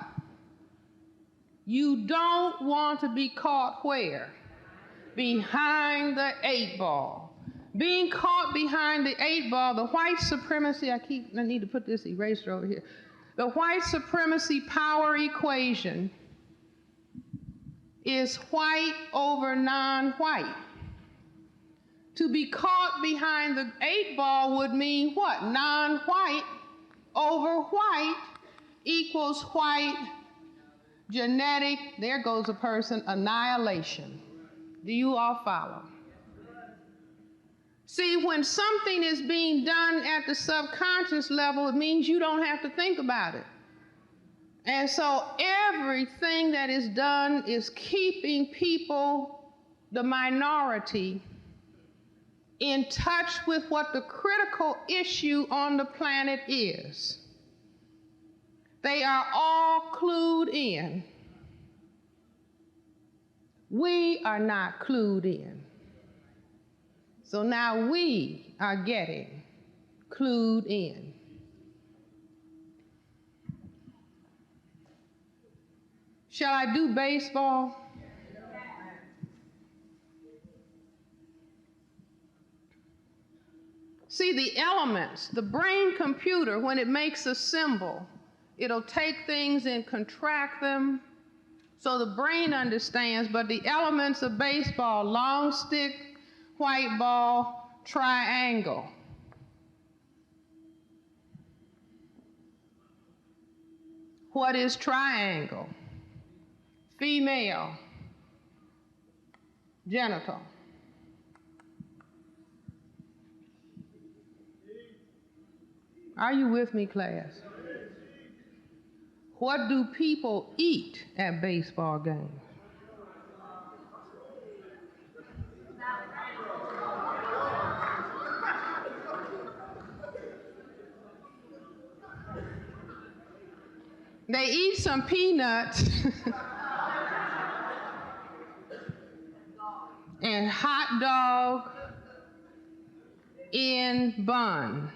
Speaker 3: You don't want to be caught where? Behind the 8-ball. Being caught behind the 8-ball, the white supremacy, I need to put this eraser over here. The white supremacy power equation is white over non-white. To be caught behind the 8-ball would mean what? Non-white over white equals white genetic, there goes a person, annihilation. Do you all follow? See, when something is being done at the subconscious level, it means you don't have to think about it. And so everything that is done is keeping people, the minority, in touch with what the critical issue on the planet is. They are all clued in. We are not clued in. So now we are getting clued in. Shall I do baseball? See, the elements, the brain computer, when it makes a symbol, it'll take things and contract them so the brain understands, but the elements of baseball, long stick, white ball, triangle. What is triangle? Female, genital. Are you with me, class? What do people eat at baseball games? They eat some peanuts and hot dog in bun.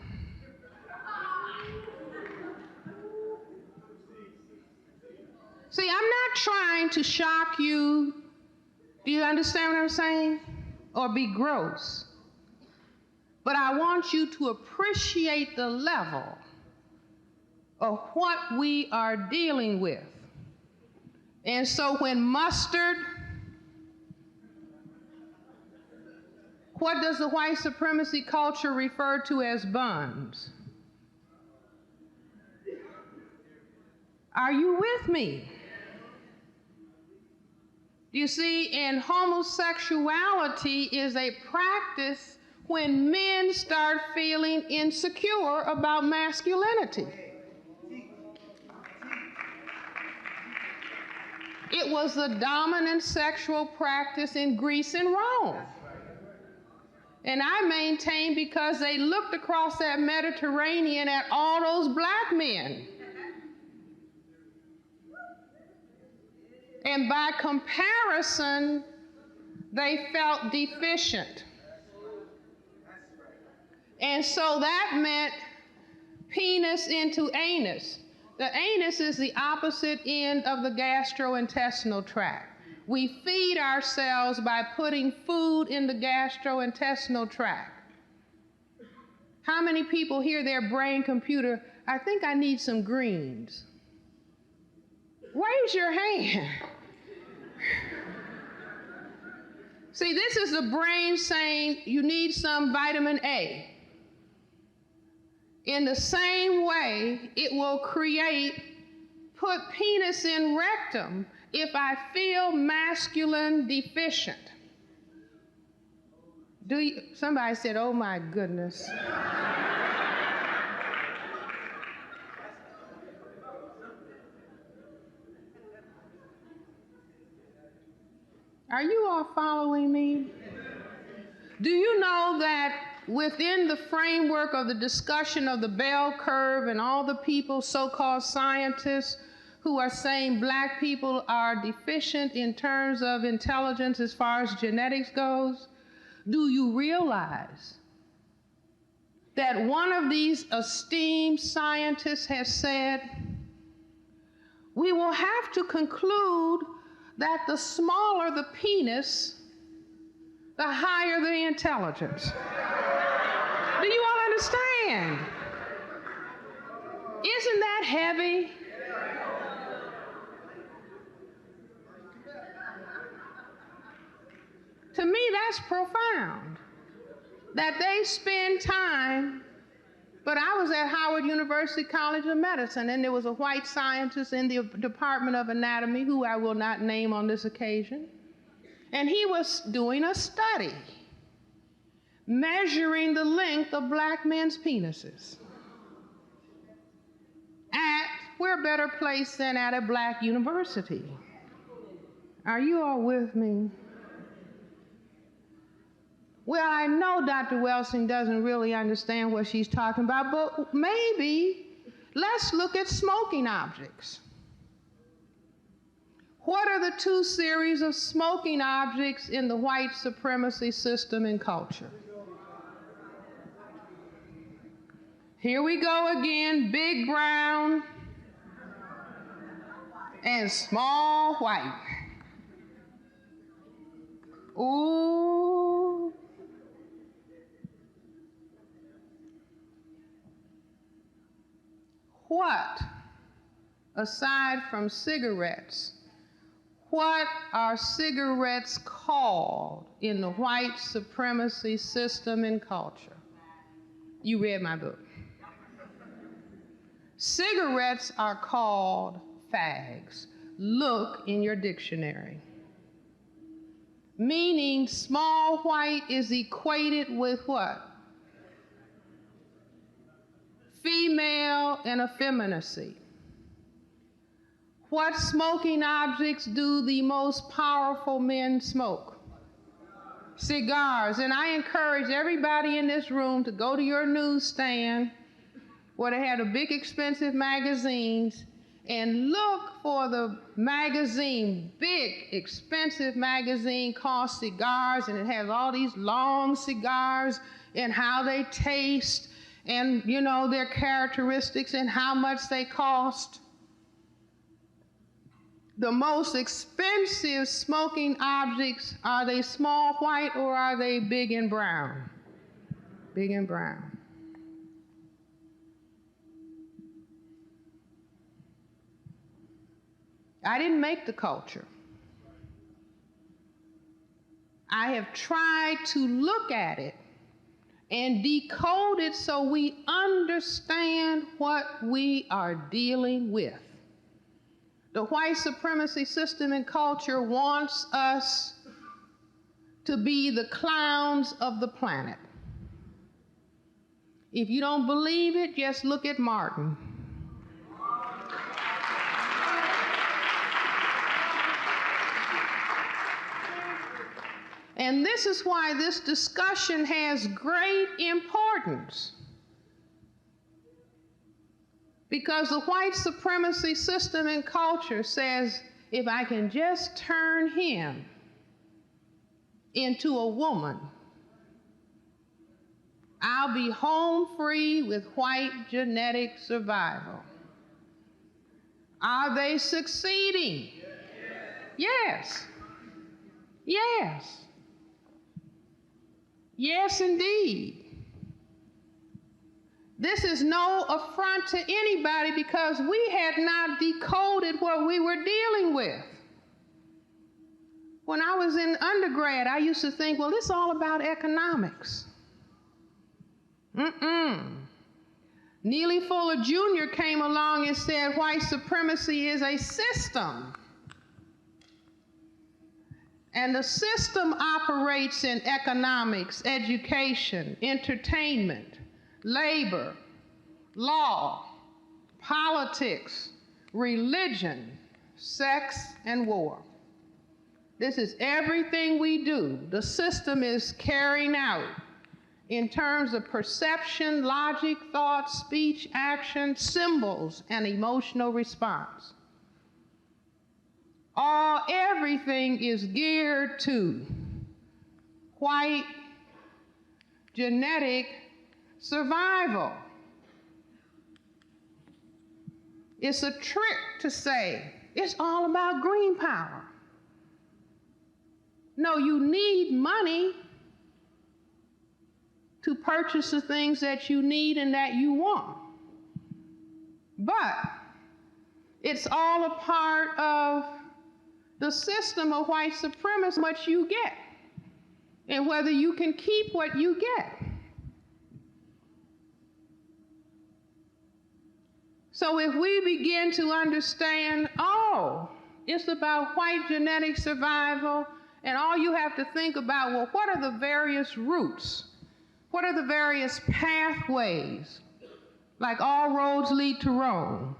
Speaker 3: See, I'm not trying to shock you. Do you understand what I'm saying? Or be gross. But I want you to appreciate the level of what we are dealing with. And so when mustard, what does the white supremacy culture refer to as buns? Are you with me? You see, and homosexuality is a practice when men start feeling insecure about masculinity. It was the dominant sexual practice in Greece and Rome. And I maintain because they looked across that Mediterranean at all those black men. And by comparison, they felt deficient. And so that meant penis into anus. The anus is the opposite end of the gastrointestinal tract. We feed ourselves by putting food in the gastrointestinal tract. How many people hear their brain computer, I think I need some greens? Raise your hand. See, this is the brain saying you need some vitamin A. In the same way, it will put penis in rectum if I feel masculine deficient. Somebody said, oh my goodness. Are you all following me? Do you know that within the framework of the discussion of the bell curve and all the people, so-called scientists, who are saying black people are deficient in terms of intelligence as far as genetics goes, do you realize that one of these esteemed scientists has said, we will have to conclude that the smaller the penis, the higher the intelligence. Do you all understand? Isn't that heavy? To me, that's profound. That they spend time, but I was at Howard University College of Medicine, and there was a white scientist in the Department of Anatomy, who I will not name on this occasion, and he was doing a study measuring the length of black men's penises. We're better placed than at a black university. Are you all with me? Well, I know Dr. Welsing doesn't really understand what she's talking about, but maybe let's look at smoking objects. What are the two series of smoking objects in the white supremacy system and culture? Here we go again, big brown and small white. Ooh. What, aside from cigarettes, what are cigarettes called in the white supremacy system and culture? You read my book. Cigarettes are called fags. Look in your dictionary. Meaning small white is equated with what? Female and effeminacy. What smoking objects do the most powerful men smoke? Cigars. And I encourage everybody in this room to go to your newsstand where they have the big expensive magazines and look for the magazine, big expensive magazine called Cigars, and it has all these long cigars and how they taste and, you know, their characteristics and how much they cost. The most expensive smoking objects, are they small white or are they big and brown? Big and brown. I didn't make the culture. I have tried to look at it and decode it so we understand what we are dealing with. The white supremacy system and culture wants us to be the clowns of the planet. If you don't believe it, just look at Martin. And this is why this discussion has great importance. Because the white supremacy system and culture says, if I can just turn him into a woman, I'll be home free with white genetic survival. Are they succeeding? Yes. Yes. Yes, indeed. This is no affront to anybody because we had not decoded what we were dealing with. When I was in undergrad, I used to think, well, it's all about economics. Neely Fuller Jr. came along and said white supremacy is a system. And the system operates in economics, education, entertainment, labor, law, politics, religion, sex, and war. This is everything we do. The system is carrying out in terms of perception, logic, thought, speech, action, symbols, and emotional response. Everything is geared to white genetic survival. It's a trick to say it's all about green power. No, you need money to purchase the things that you need and that you want. But it's all a part of the system of white supremacy, what you get, and whether you can keep what you get. So if we begin to understand, oh, it's about white genetic survival, and all you have to think about, well, what are the various routes? What are the various pathways? Like all roads lead to Rome.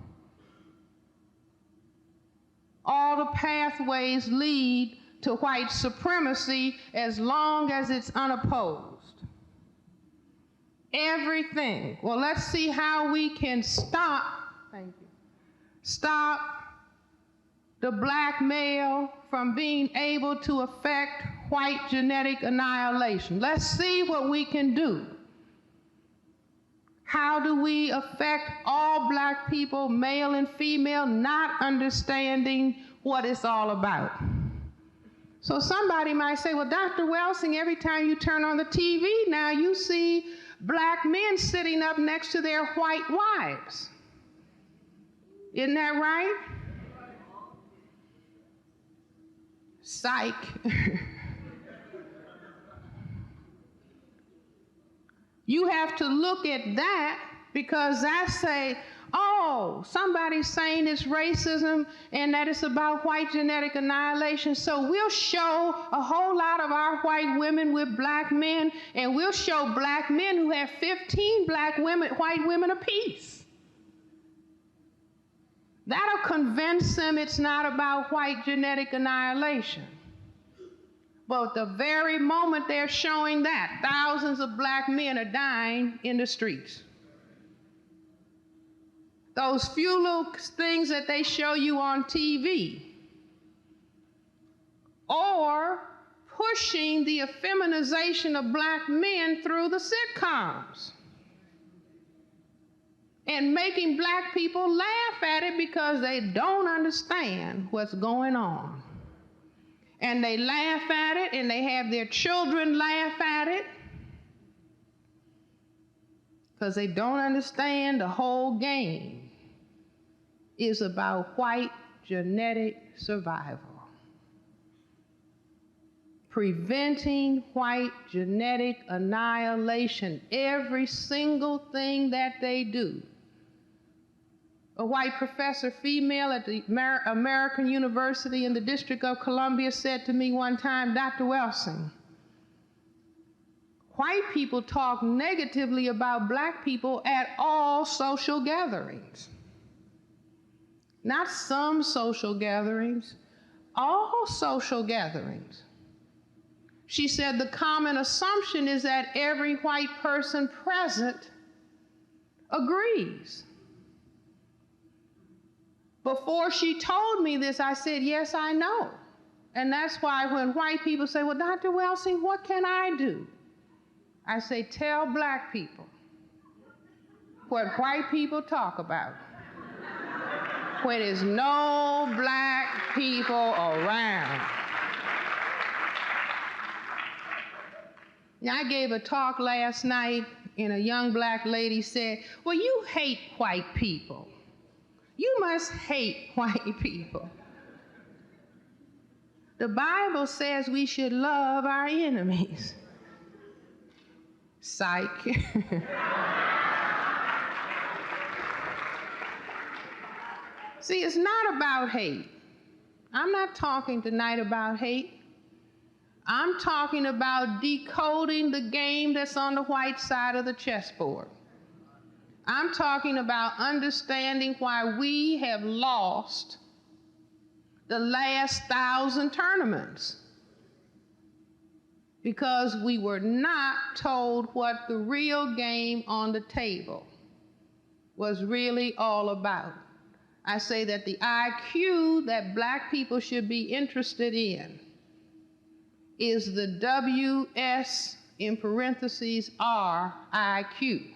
Speaker 3: All the pathways lead to white supremacy as long as it's unopposed. Everything. Well, let's see how we can stop, stop the black male from being able to affect white genetic annihilation. Let's see what we can do. How do we affect all black people, male and female, not understanding what it's all about? So somebody might say, well, Dr. Welsing, every time you turn on the TV now, you see black men sitting up next to their white wives. Isn't that right? Psych. You have to look at that, because that's say, oh, somebody's saying it's racism and that it's about white genetic annihilation. So we'll show a whole lot of our white women with black men, and we'll show black men who have 15 white women apiece. That'll convince them it's not about white genetic annihilation. But the very moment they're showing that, thousands of black men are dying in the streets. Those few little things that they show you on TV, or pushing the effeminization of black men through the sitcoms and making black people laugh at it because they don't understand what's going on. And they laugh at it, and they have their children laugh at it because they don't understand the whole game is about white genetic survival. Preventing white genetic annihilation, every single thing that they do. A white professor, female at the American University in the District of Columbia, said to me one time, Dr. Welsing, white people talk negatively about black people at all social gatherings. Not some social gatherings, all social gatherings. She said the common assumption is that every white person present agrees. Before she told me this, I said, yes, I know. And that's why when white people say, well, Dr. Welsing, what can I do? I say, tell black people what white people talk about when there's no black people around. Now, I gave a talk last night, and a young black lady said, well, you hate white people. You must hate white people. The Bible says we should love our enemies. Psych. See, it's not about hate. I'm not talking tonight about hate. I'm talking about decoding the game that's on the white side of the chessboard. I'm talking about understanding why we have lost the last 1,000 tournaments. Because we were not told what the real game on the table was really all about. I say that the IQ that black people should be interested in is the WS in parentheses R IQ.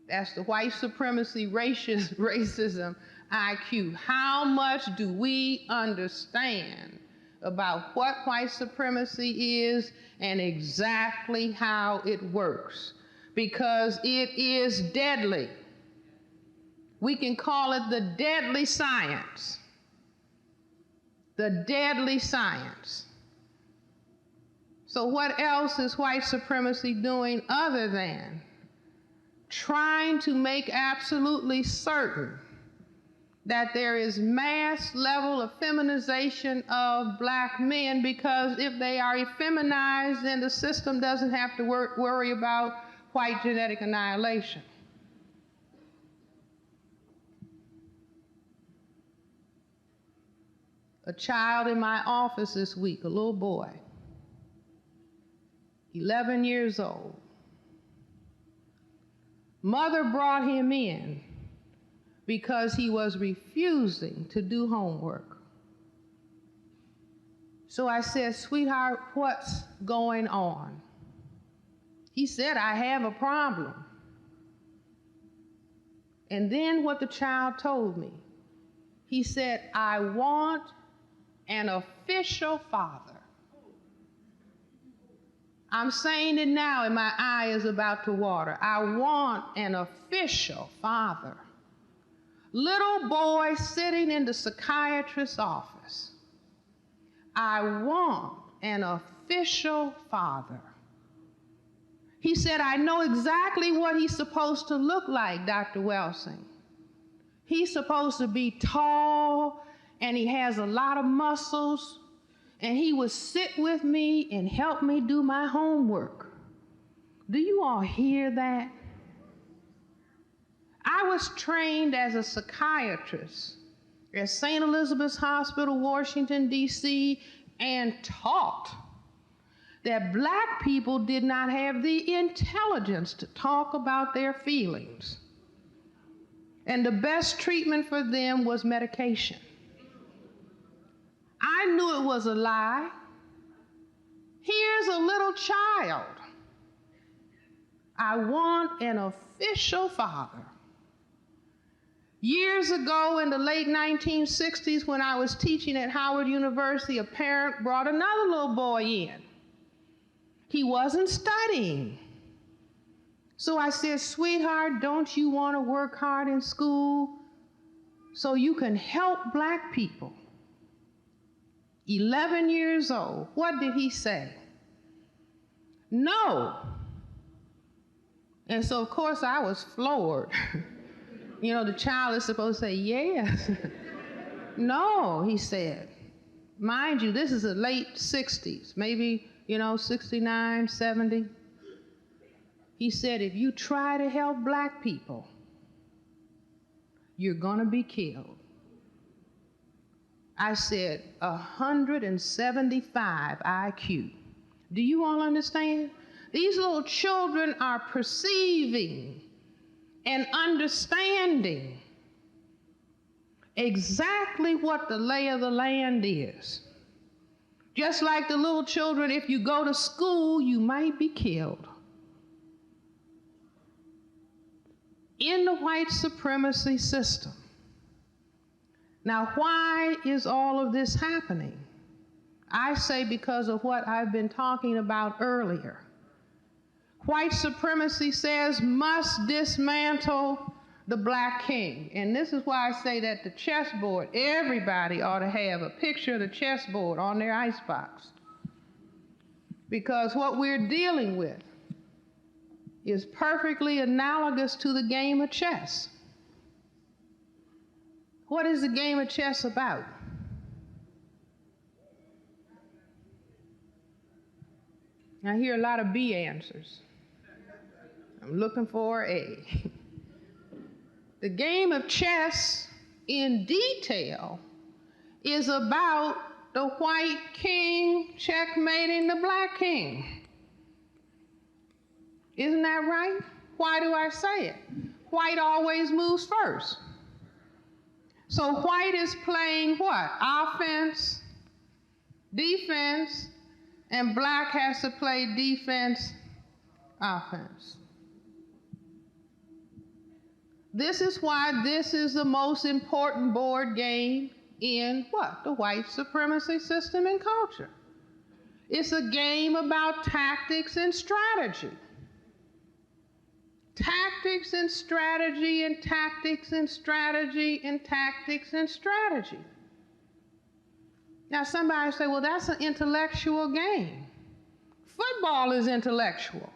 Speaker 3: That's the white supremacy racism IQ. How much do we understand about what white supremacy is and exactly how it works? Because it is deadly. We can call it the deadly science. The deadly science. So what else is white supremacy doing other than trying to make absolutely certain that there is mass level of feminization of black men, because if they are effeminized, then the system doesn't have to worry about white genetic annihilation. A child in my office this week, a little boy, 11 years old. Mother brought him in because he was refusing to do homework. So I said, "Sweetheart, what's going on?" He said, "I have a problem." And then what the child told me, he said, "I want an official father." I'm saying it now and my eye is about to water. I want an official father. Little boy sitting in the psychiatrist's office. I want an official father. He said, "I know exactly what he's supposed to look like, Dr. Welsing. He's supposed to be tall and he has a lot of muscles, and he would sit with me and help me do my homework." Do you all hear that? I was trained as a psychiatrist at St. Elizabeth's Hospital, Washington, D.C., and taught that black people did not have the intelligence to talk about their feelings. And the best treatment for them was medication. I knew it was a lie. Here's a little child. I want an official father. Years ago in the late 1960s, when I was teaching at Howard University, a parent brought another little boy in. He wasn't studying. So I said, "Sweetheart, don't you want to work hard in school so you can help black people?" 11 years old. What did he say? "No." And so, of course, I was floored. You know, the child is supposed to say yes. "No," he said. Mind you, this is the late 60s, maybe, 69, 70. He said, "If you try to help black people, you're going to be killed." I said, 175 IQ. Do you all understand? These little children are perceiving and understanding exactly what the lay of the land is. Just like the little children, if you go to school, you might be killed. In the white supremacy system. Now, why is all of this happening? I say because of what I've been talking about earlier. White supremacy says must dismantle the black king. And this is why I say that the chessboard, everybody ought to have a picture of the chessboard on their icebox. Because what we're dealing with is perfectly analogous to the game of chess. What is the game of chess about? I hear a lot of B answers. I'm looking for A. The game of chess in detail is about the white king checkmating the black king. Isn't that right? Why do I say it? White always moves first. So white is playing what? Offense, defense, and black has to play defense, offense. This is why this is the most important board game in what? The white supremacy system and culture. It's a game about tactics and strategy. Tactics and strategy and tactics and strategy and tactics and strategy. Now somebody say, well, that's an intellectual game. Football is intellectual.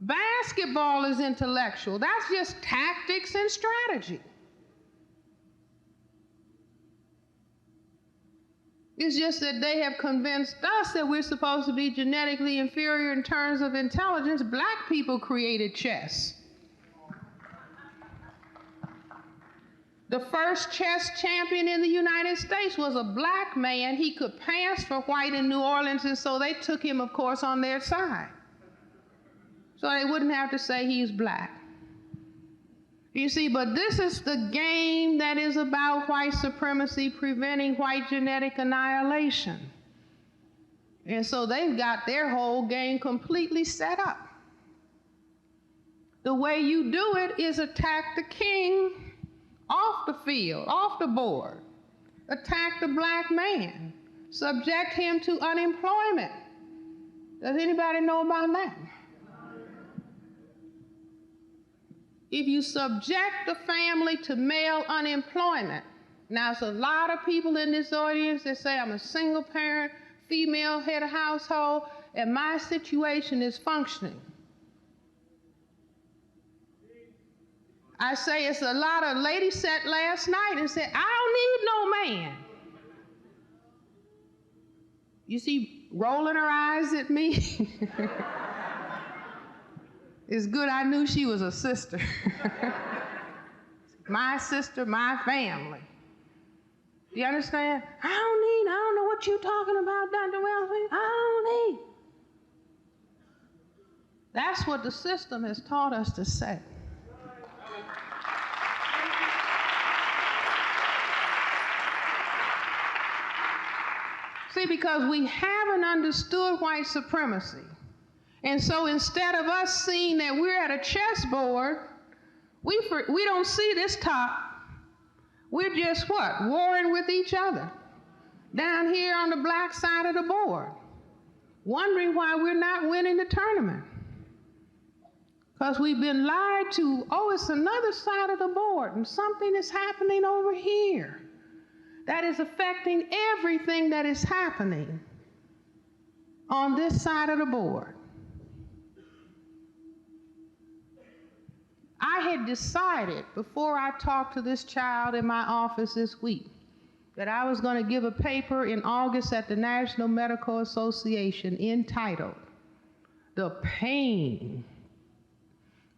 Speaker 3: Basketball is intellectual. That's just tactics and strategy. It's just that they have convinced us that we're supposed to be genetically inferior in terms of intelligence. Black people created chess. The first chess champion in the United States was a black man. He could pass for white in New Orleans, and so they took him, of course, on their side. So they wouldn't have to say he's black. You see, but this is the game that is about white supremacy, preventing white genetic annihilation. And so they've got their whole game completely set up. The way you do it is attack the king off the field, off the board. Attack the black man. Subject him to unemployment. Does anybody know about that? If you subject the family to male unemployment, now there's a lot of people in this audience that say, I'm a single parent, female head of household, and my situation is functioning. I say it's a lot of ladies sat last night and said, I don't need no man. You see, rolling her eyes at me. It's good I knew she was a sister. My sister, my family. Do you understand? I don't know what you're talking about, Dr. Welsing. I don't need. That's what the system has taught us to say. See, because we haven't understood white supremacy. And so instead of us seeing that we're at a chessboard, we don't see this top. We're just what? Warring with each other. Down here on the black side of the board. Wondering why we're not winning the tournament. Because we've been lied to, oh, it's another side of the board and something is happening over here that is affecting everything that is happening on this side of the board. I had decided before I talked to this child in my office this week that I was going to give a paper in August at the National Medical Association entitled, "The Pain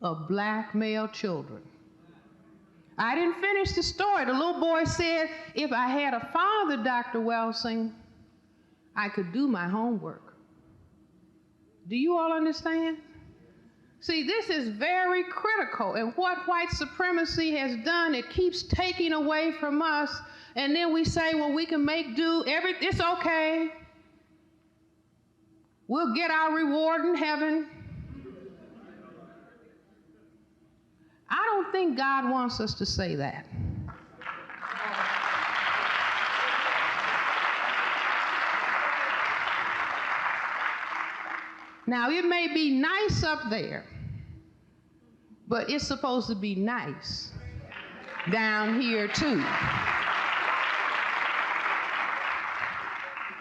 Speaker 3: of Black Male Children." I didn't finish the story. The little boy said, if I had a father, Dr. Welsing, I could do my homework. Do you all understand? See, this is very critical, and what white supremacy has done, it keeps taking away from us, and then we say, well, we can make do, it's okay. We'll get our reward in heaven. I don't think God wants us to say that. Now, it may be nice up there, but it's supposed to be nice down here too.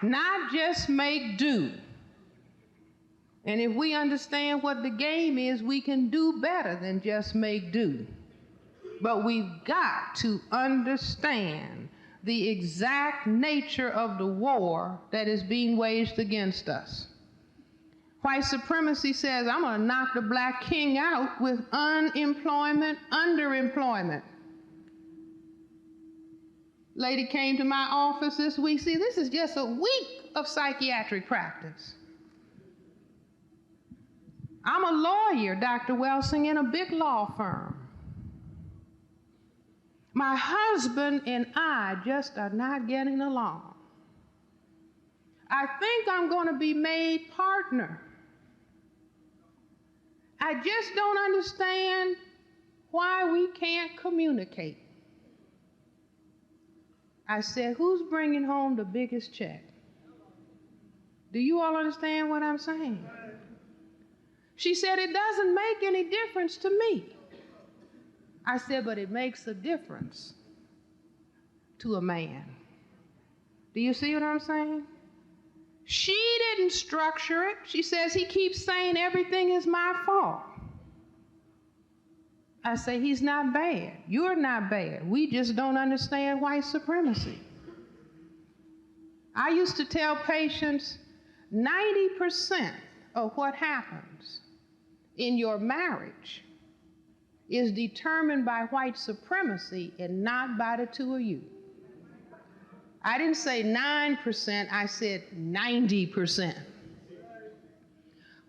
Speaker 3: Not just make do. And if we understand what the game is, we can do better than just make do. But we've got to understand the exact nature of the war that is being waged against us. White supremacy says, I'm going to knock the black king out with unemployment, underemployment. Lady came to my office this week. See, this is just a week of psychiatric practice. I'm a lawyer, Dr. Welsing, in a big law firm. My husband and I just are not getting along. I think I'm going to be made partner. I just don't understand why we can't communicate. I said, who's bringing home the biggest check? Do you all understand what I'm saying? She said, it doesn't make any difference to me. I said, but it makes a difference to a man. Do you see what I'm saying? She didn't structure it. She says, he keeps saying everything is my fault. I say, he's not bad. You're not bad. We just don't understand white supremacy. I used to tell patients 90% of what happens in your marriage is determined by white supremacy and not by the two of you. I didn't say 9%, I said 90%.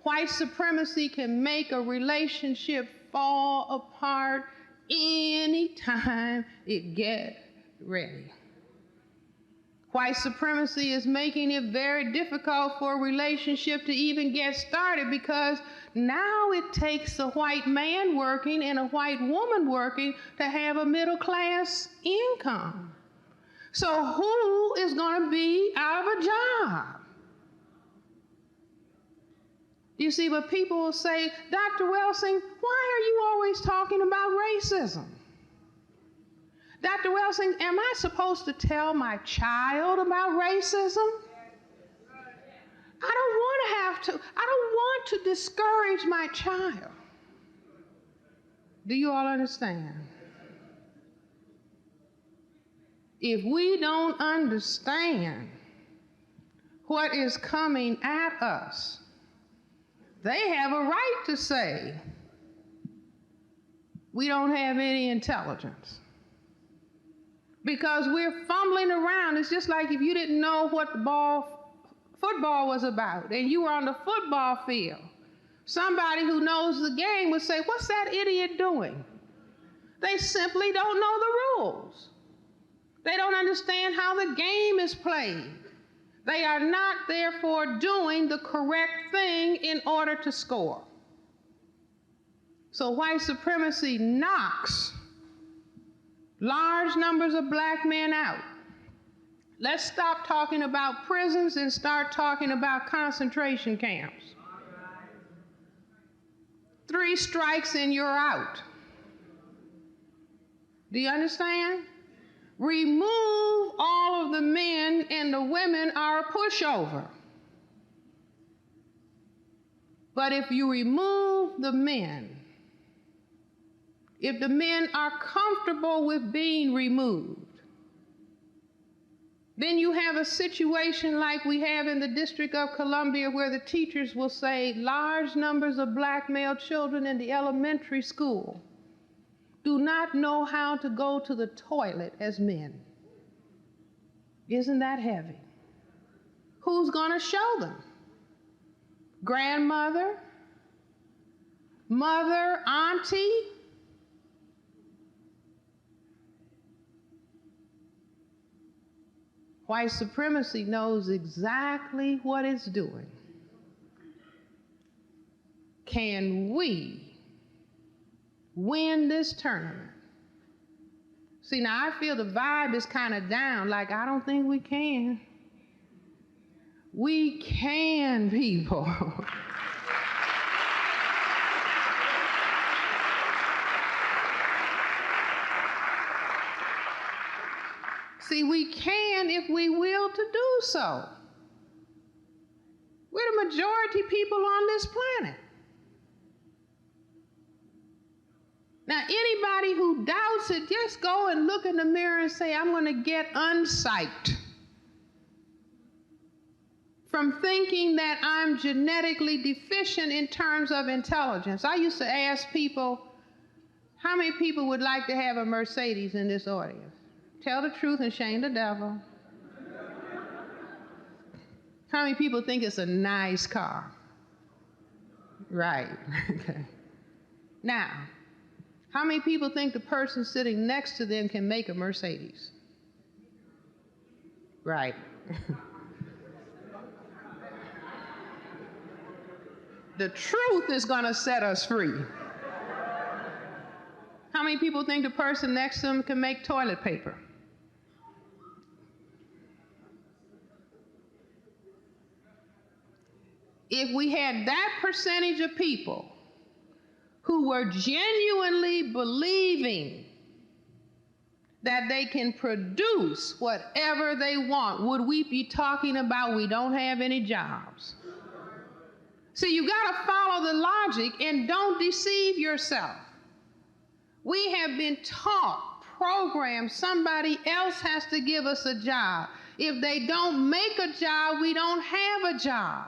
Speaker 3: White supremacy can make a relationship fall apart anytime it gets ready. White supremacy is making it very difficult for a relationship to even get started because now it takes a white man working and a white woman working to have a middle class income. So who is going to be out of a job? You see, but people will say, Dr. Welsing, why are you always talking about racism? Dr. Welsing, am I supposed to tell my child about racism? I don't want to have to. I don't want to discourage my child. Do you all understand? If we don't understand what is coming at us, they have a right to say, we don't have any intelligence. Because we're fumbling around. It's just like if you didn't know what football was about and you were on the football field. Somebody who knows the game would say, what's that idiot doing? They simply don't know the rules. They don't understand how the game is played. They are not, therefore, doing the correct thing in order to score. So white supremacy knocks large numbers of black men out. Let's stop talking about prisons and start talking about concentration camps. 3 strikes and you're out. Do you understand? Remove all of the men and the women are a pushover. But if you remove the men, if the men are comfortable with being removed, then you have a situation like we have in the District of Columbia where the teachers will say large numbers of black male children in the elementary school do not know how to go to the toilet as men. Isn't that heavy? Who's going to show them? Grandmother? Mother? Auntie? White supremacy knows exactly what it's doing. Can we win this tournament? See, now I feel the vibe is kind of down, like I don't think we can. We can, people. See, we can if we will to do so. We're the majority people on this planet. Now, anybody who doubts it, just go and look in the mirror and say, I'm going to get unpsyched from thinking that I'm genetically deficient in terms of intelligence. I used to ask people, how many people would like to have a Mercedes in this audience? Tell the truth and shame the devil. How many people think it's a nice car? Right, okay. Now, how many people think the person sitting next to them can make a Mercedes? Right. The truth is going to set us free. How many people think the person next to them can make toilet paper? If we had that percentage of people who were genuinely believing that they can produce whatever they want, would we be talking about we don't have any jobs? See, you got to follow the logic and don't deceive yourself. We have been taught, programmed, somebody else has to give us a job. If they don't make a job, we don't have a job.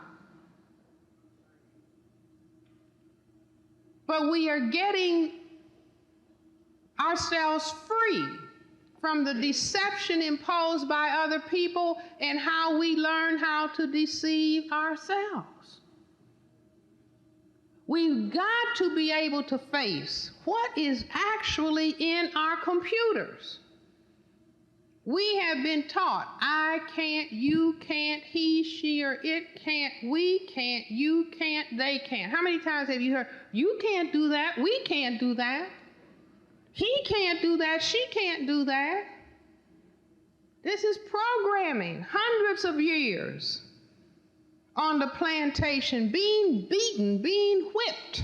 Speaker 3: But we are getting ourselves free from the deception imposed by other people and how we learn how to deceive ourselves. We've got to be able to face what is actually in our computers. We have been taught, I can't, you can't, he, she, or it can't, we can't, you can't, they can't. How many times have you heard, you can't do that, we can't do that, he can't do that, she can't do that? This is programming, hundreds of years on the plantation, being beaten, being whipped.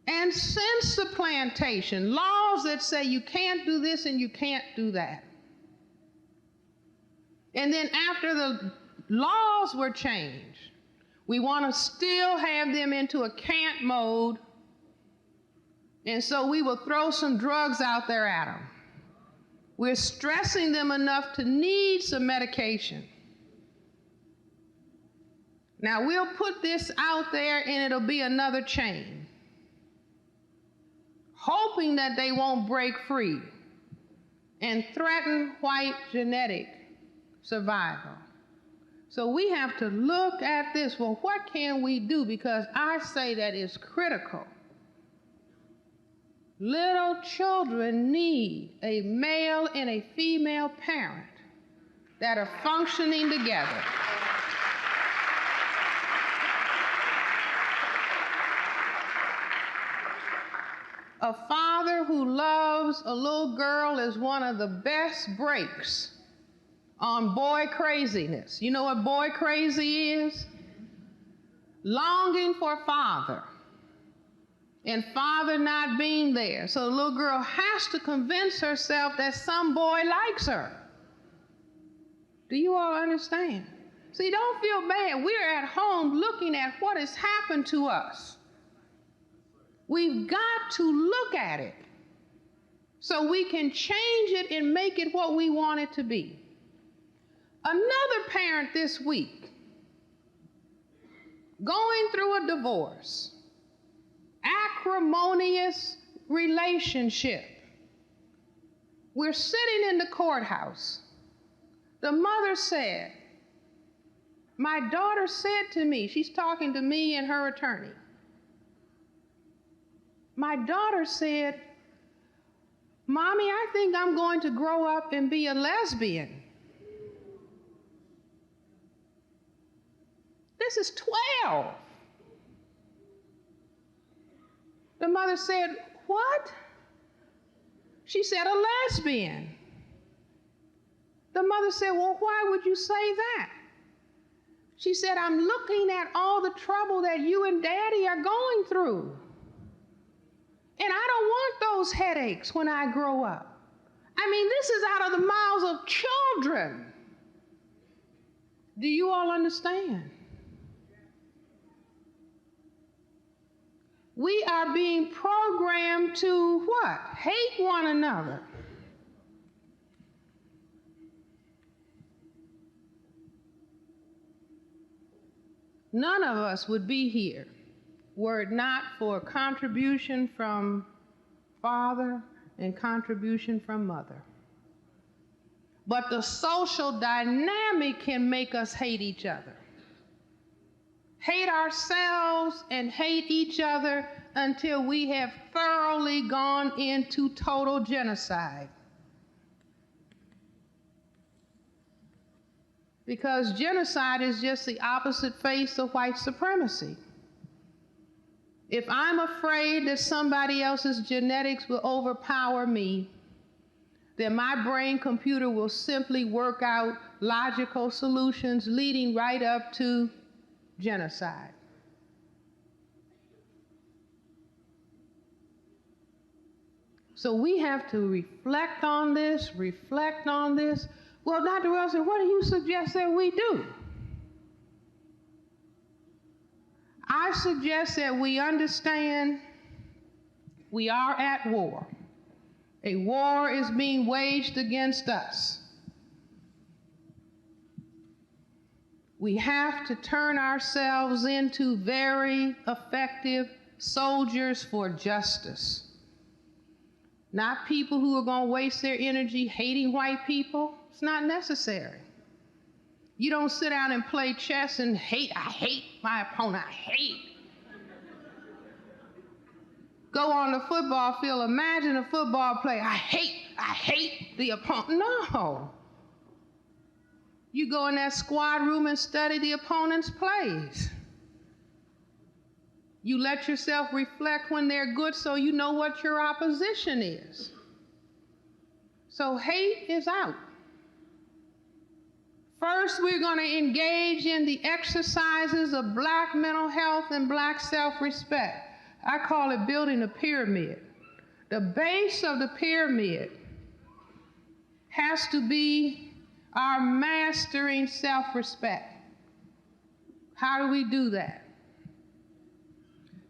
Speaker 3: And since the plantation, laws that say you can't do this and you can't do that. And then after the laws were changed, we want to still have them into a can't mode. And so we will throw some drugs out there at them. We're stressing them enough to need some medication. Now we'll put this out there and it'll be another chain, hoping that they won't break free and threaten white genetic survival. So we have to look at this. Well, what can we do? Because I say that is critical. Little children need a male and a female parent that are functioning together. A father who loves a little girl is one of the best brakes on boy craziness. You know what boy crazy is? Longing for father, and father not being there. So the little girl has to convince herself that some boy likes her. Do you all understand? See, don't feel bad. We're at home looking at what has happened to us. We've got to look at it so we can change it and make it what we want it to be. Another parent this week going through a divorce, acrimonious relationship. We're sitting in the courthouse. The mother said, my daughter said to me, she's talking to me and her attorney, my daughter said, Mommy, I think I'm going to grow up and be a lesbian. This is 12. The mother said, what? She said, a lesbian. The mother said, well, why would you say that? She said, I'm looking at all the trouble that you and Daddy are going through. And I don't want those headaches when I grow up. I mean, this is out of the mouths of children. Do you all understand? We are being programmed to what? Hate one another. None of us would be here were it not for a contribution from father and contribution from mother. But the social dynamic can make us hate each other. Hate ourselves and hate each other until we have thoroughly gone into total genocide. Because genocide is just the opposite face of white supremacy. If I'm afraid that somebody else's genetics will overpower me, then my brain computer will simply work out logical solutions leading right up to genocide. So we have to reflect on this. Well, Dr. Welsing, what do you suggest that we do? I suggest that we understand we are at war. A war is being waged against us. We have to turn ourselves into very effective soldiers for justice. Not people who are going to waste their energy hating white people. It's not necessary. You don't sit down and play chess and I hate my opponent, I hate. Go on the football field, imagine a football player, I hate the opponent. No. You go in that squad room and study the opponent's plays. You let yourself reflect when they're good so you know what your opposition is. So hate is out. First, we're going to engage in the exercises of Black mental health and Black self-respect. I call it building a pyramid. The base of the pyramid has to be our mastering self-respect. How do we do that?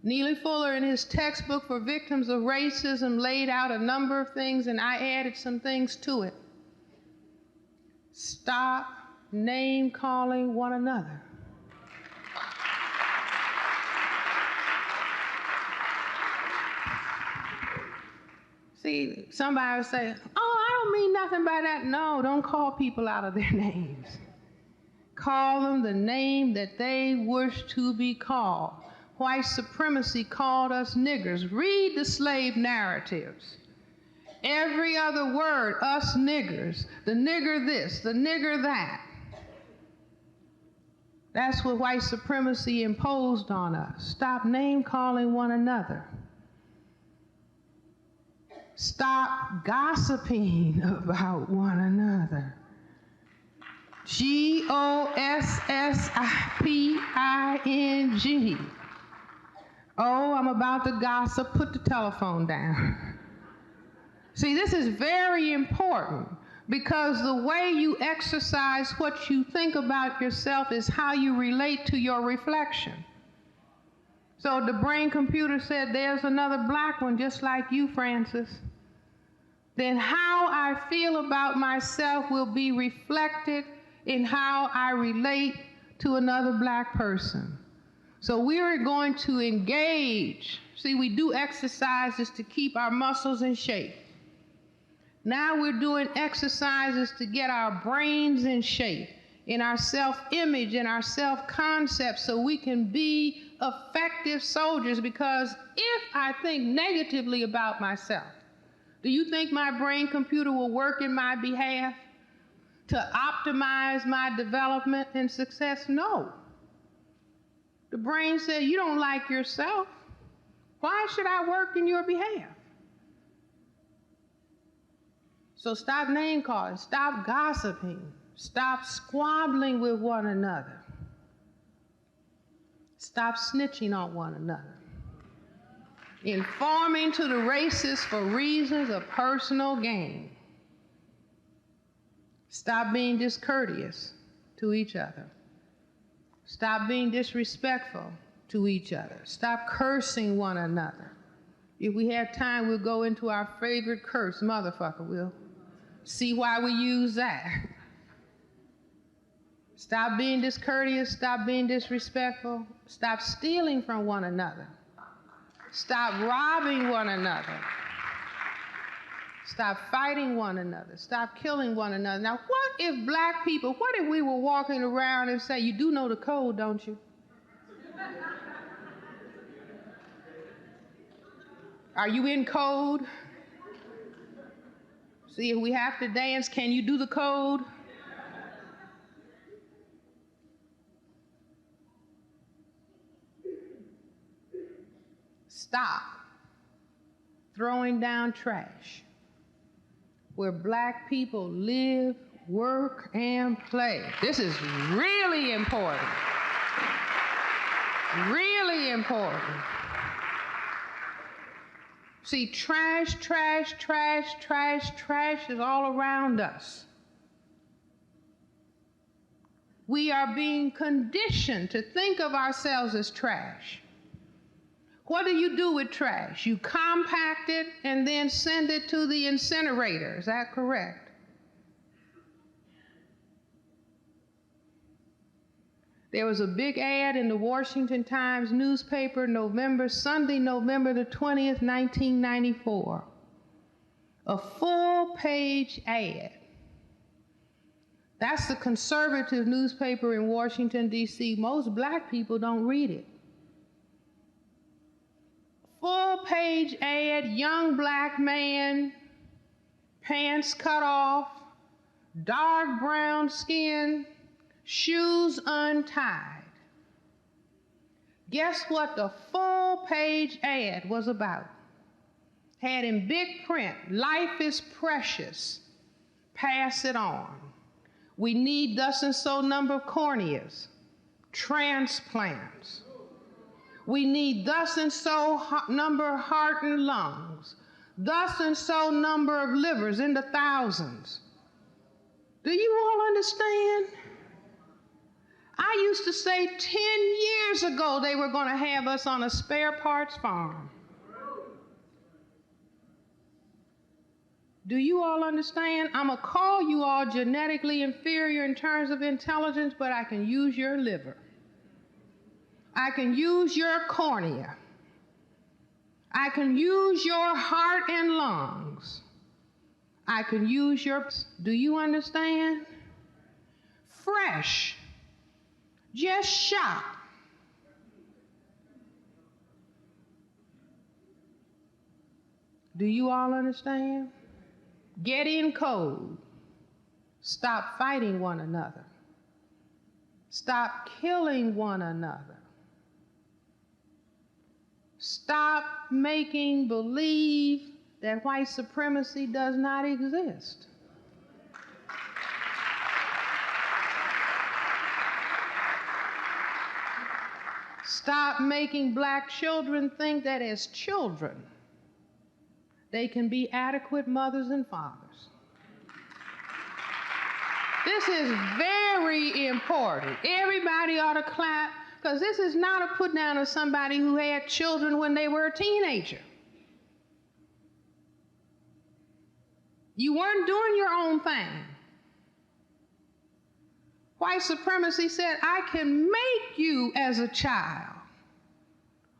Speaker 3: Neely Fuller, in his textbook for victims of racism, laid out a number of things, and I added some things to it. Stop name-calling one another. See, somebody will say, oh, I don't mean nothing by that. No, don't call people out of their names. Call them the name that they wish to be called. White supremacy called us niggers. Read the slave narratives. Every other word, us niggers, the nigger this, the nigger that. That's what white supremacy imposed on us. Stop name-calling one another. Stop gossiping about one another. Gossiping. Oh, I'm about to gossip. Put the telephone down. See, this is very important because the way you exercise what you think about yourself is how you relate to your reflection. So the brain computer said, there's another Black one just like you, Francis. Then how I feel about myself will be reflected in how I relate to another Black person. So we are going to engage. See, we do exercises to keep our muscles in shape. Now we're doing exercises to get our brains in shape, in our self-image, in our self-concept, so we can be effective soldiers. Because if I think negatively about myself, do you think my brain computer will work in my behalf to optimize my development and success? No. The brain said, you don't like yourself. Why should I work in your behalf? So stop name calling, stop gossiping, stop squabbling with one another. Stop snitching on one another. Informing to the racist for reasons of personal gain. Stop being discourteous to each other. Stop being disrespectful to each other. Stop cursing one another. If we have time, we'll go into our favorite curse, motherfucker. We'll see why we use that. Stop being discourteous. Stop being disrespectful. Stop stealing from one another. Stop robbing one another. Stop fighting one another. Stop killing one another. Now, what if Black people, what if we were walking around and say, you do know the code, don't you? Are you in code? See, if we have to dance, can you do the code? stop throwing down trash where black people live, work, and play. This is really important. Really important. See, trash is all around us. We are being conditioned to think of ourselves as trash. What do you do with trash? You compact it and then send it to the incinerator. Is that correct? There was a big ad in the Washington Times newspaper, Sunday, November the 20th, 1994. A full-page ad. That's the conservative newspaper in Washington, D.C. Most black people don't read it. Full-page ad, young black man, pants cut off, dark brown skin, shoes untied. Guess what the full-page ad was about? Had in big print, life is precious, pass it on. We need thus and so number of corneas, transplants. We need thus and so number of heart and lungs, thus and so number of livers in the thousands. Do you all understand? I used to say 10 years ago they were going to have us on a spare parts farm. Do you all understand? I'm going to call you all genetically inferior in terms of intelligence, but I can use your liver. I can use your cornea. I can use your heart and lungs. I can use your... Do you understand? Fresh. Just shot. Do you all understand? Get in code. Stop fighting one another. Stop killing one another. Stop making believe that white supremacy does not exist. Stop making black children think that as children, they can be adequate mothers and fathers. This is very important. Everybody ought to clap, because this is not a put down of somebody who had children when they were a teenager. You weren't doing your own thing. White supremacy said, I can make you as a child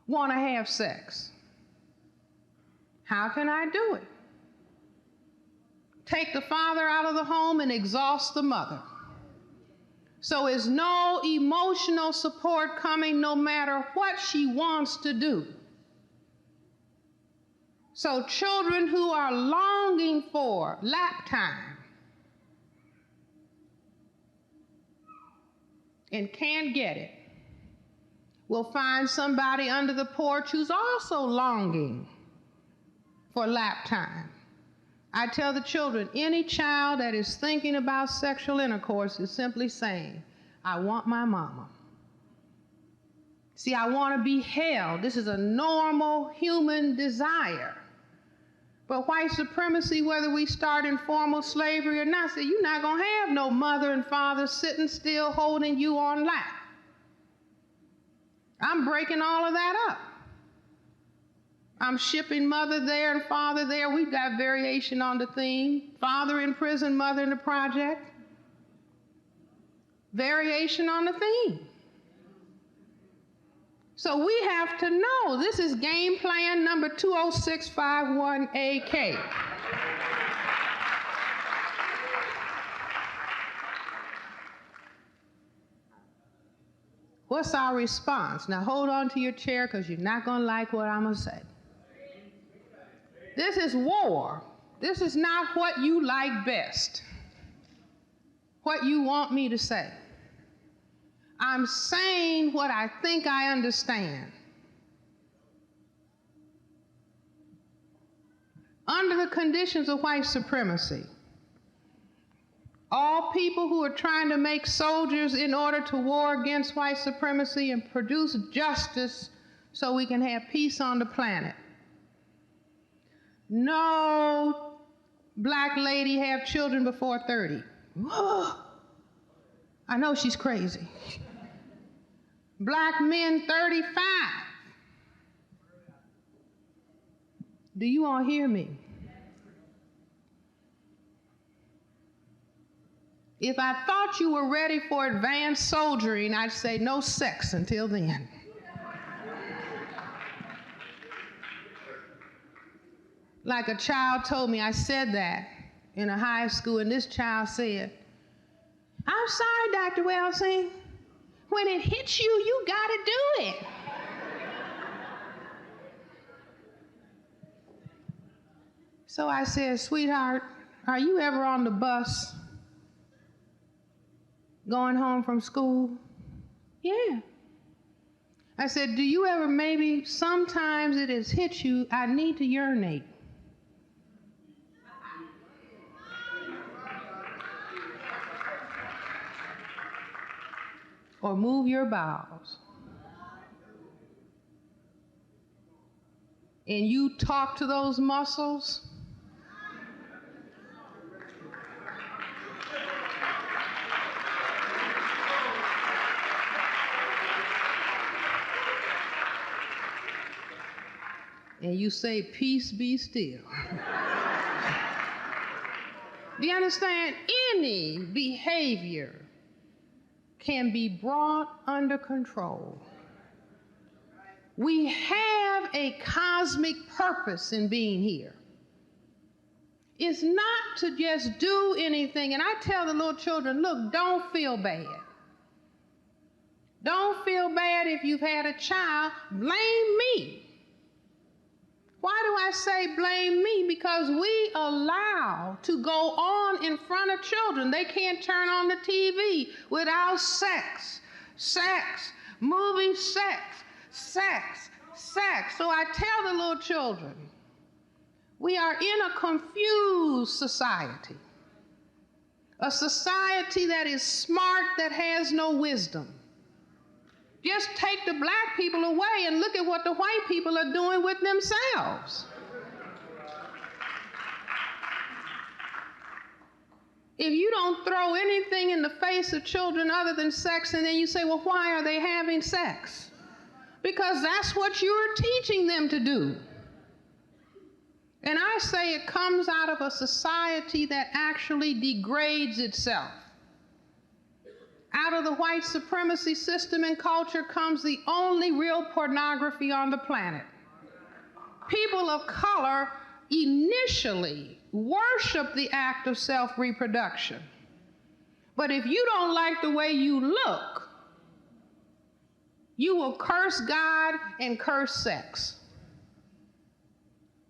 Speaker 3: want to have sex. How can I do it? Take the father out of the home and exhaust the mother. So there's no emotional support coming no matter what she wants to do. So children who are longing for lap time and can't get it will find somebody under the porch who's also longing for lap time. I tell the children, any child that is thinking about sexual intercourse is simply saying, I want my mama. See, I want to be held. This is a normal human desire. But white supremacy, whether we start in formal slavery or not, say you're not going to have no mother and father sitting still holding you on lap. I'm breaking all of that up. I'm shipping mother there and father there. We've got variation on the theme. Father in prison, mother in the project. Variation on the theme. So we have to know this is game plan number 20651AK. What's our response? Now hold on to your chair because you're not going to like what I'm going to say. This is war. This is not what you like best, what you want me to say. I'm saying what I think I understand. under the conditions of white supremacy, all people who are trying to make soldiers in order to war against white supremacy and produce justice so we can have peace on the planet. No black lady have children before 30. I know she's crazy. Black men 35. Do you all hear me? If I thought you were ready for advanced soldiering, I'd say no sex until then. Like a child told me, I said that in a high school, and this child said, "I'm sorry, Dr. Welsing. When it hits you, you gotta do it." So I said, "Sweetheart, are you ever on the bus going home from school?" "Yeah." I said, "Do you ever maybe, sometimes it has hit you, I need to urinate?" Or move your bowels. And you talk to those muscles. And you say, "Peace be still." Do you understand? Any behavior can be brought under control. We have a cosmic purpose in being here. It's not to just do anything. And I tell the little children, look, don't feel bad. Don't feel bad if you've had a child. Blame me. Why do I say blame me? Because we allow to go on in front of children. They can't turn on the TV without sex, sex, movie sex, sex, sex. So I tell the little children, we are in a confused society, a society that is smart, that has no wisdom. Just take the black people away and look at what the white people are doing with themselves. If you don't throw anything in the face of children other than sex, and then you say, well, why are they having sex? Because that's what you're teaching them to do. And I say it comes out of a society that actually degrades itself. Out of the white supremacy system and culture comes the only real pornography on the planet. People of color initially worship the act of self-reproduction. But if you don't like the way you look, you will curse God and curse sex.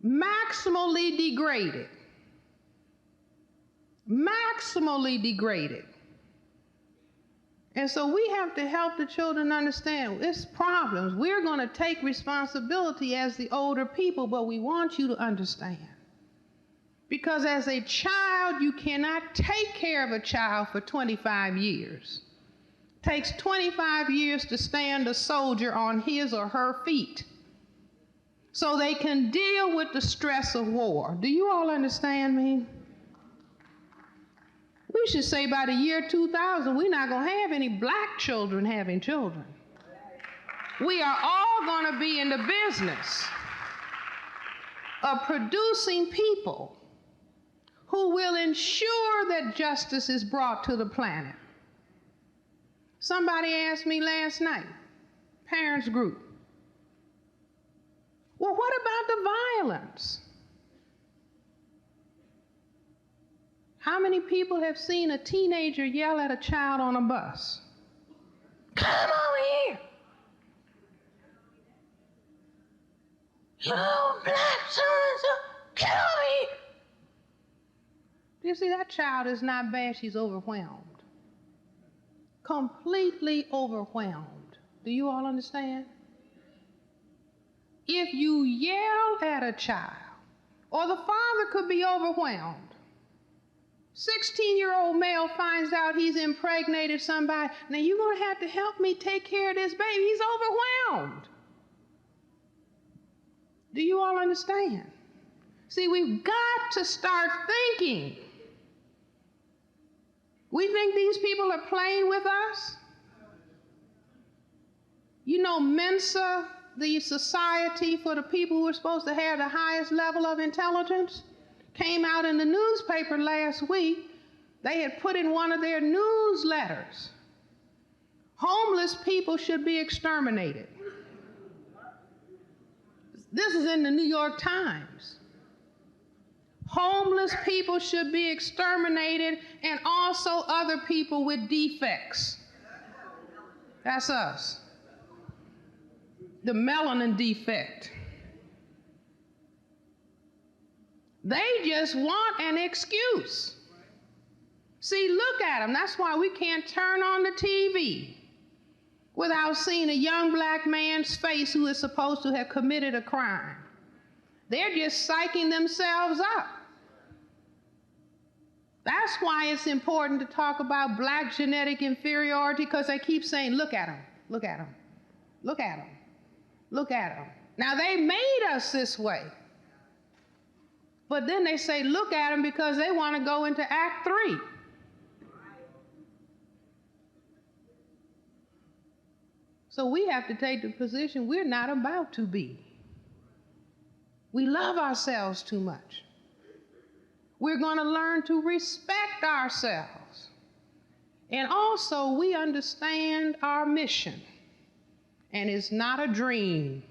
Speaker 3: Maximally degraded. Maximally degraded. And so we have to help the children understand it's problems. We're going to take responsibility as the older people, but we want you to understand. Because as a child, you cannot take care of a child for 25 years. It takes 25 years to stand a soldier on his or her feet so they can deal with the stress of war. Do you all understand me? We should say by the year 2000, we're not going to have any black children having children. We are all going to be in the business of producing people who will ensure that justice is brought to the planet. Somebody asked me last night, parents group, well, what about the violence? How many people have seen a teenager yell at a child on a bus? Come over here. You black so-and-so, get over here. You see, that child is not bad, she's overwhelmed. Completely overwhelmed. Do you all understand? If you yell at a child Or the father could be overwhelmed. 16-year-old male finds out he's impregnated somebody. Now you're going to have to help me take care of this baby. He's overwhelmed. Do you all understand? See, we've got to start thinking. We think these people are playing with us. You know, Mensa, the society for the people who are supposed to have the highest level of intelligence, came out in the newspaper last week. They had put in one of their newsletters, homeless people should be exterminated. This is in the New York Times. Homeless people should be exterminated, and also other people with defects. That's us. The melanin defect. They just want an excuse. See, look at them. That's why we can't turn on the TV without seeing a young black man's face who is supposed to have committed a crime. They're just psyching themselves up. That's why it's important to talk about black genetic inferiority, because they keep saying, look at them, look at them, look at them, look at them. Now, they made us this way. But then they say, look at them, because they want to go into Act 3. So we have to take the position we're not about to be. We love ourselves too much. We're going to learn to respect ourselves. And also, we understand our mission, and it's not a dream.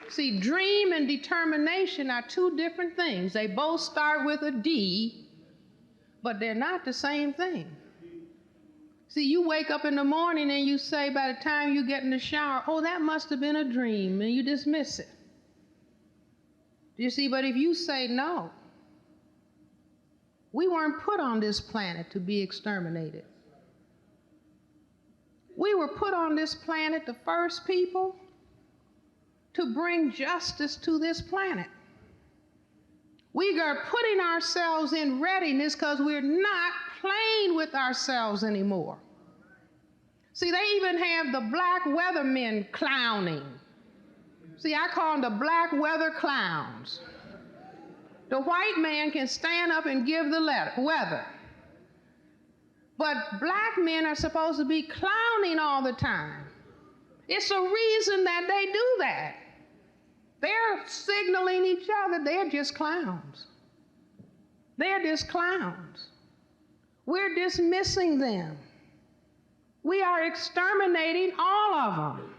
Speaker 3: See, dream and determination are two different things. They both start with a D, but they're not the same thing. See, you wake up in the morning and you say, by the time you get in the shower, oh, that must have been a dream, and you dismiss it. You see, but if you say no, we weren't put on this planet to be exterminated. We were put on this planet, the first people, to bring justice to this planet. We are putting ourselves in readiness because we're not playing with ourselves anymore. See, they even have the black weathermen clowning. See, I call them the black weather clowns. The white man can stand up and give the weather. But black men are supposed to be clowning all the time. It's a reason that they do that. They're signaling each other they're just clowns. They're just clowns. We're dismissing them. We are exterminating all of them.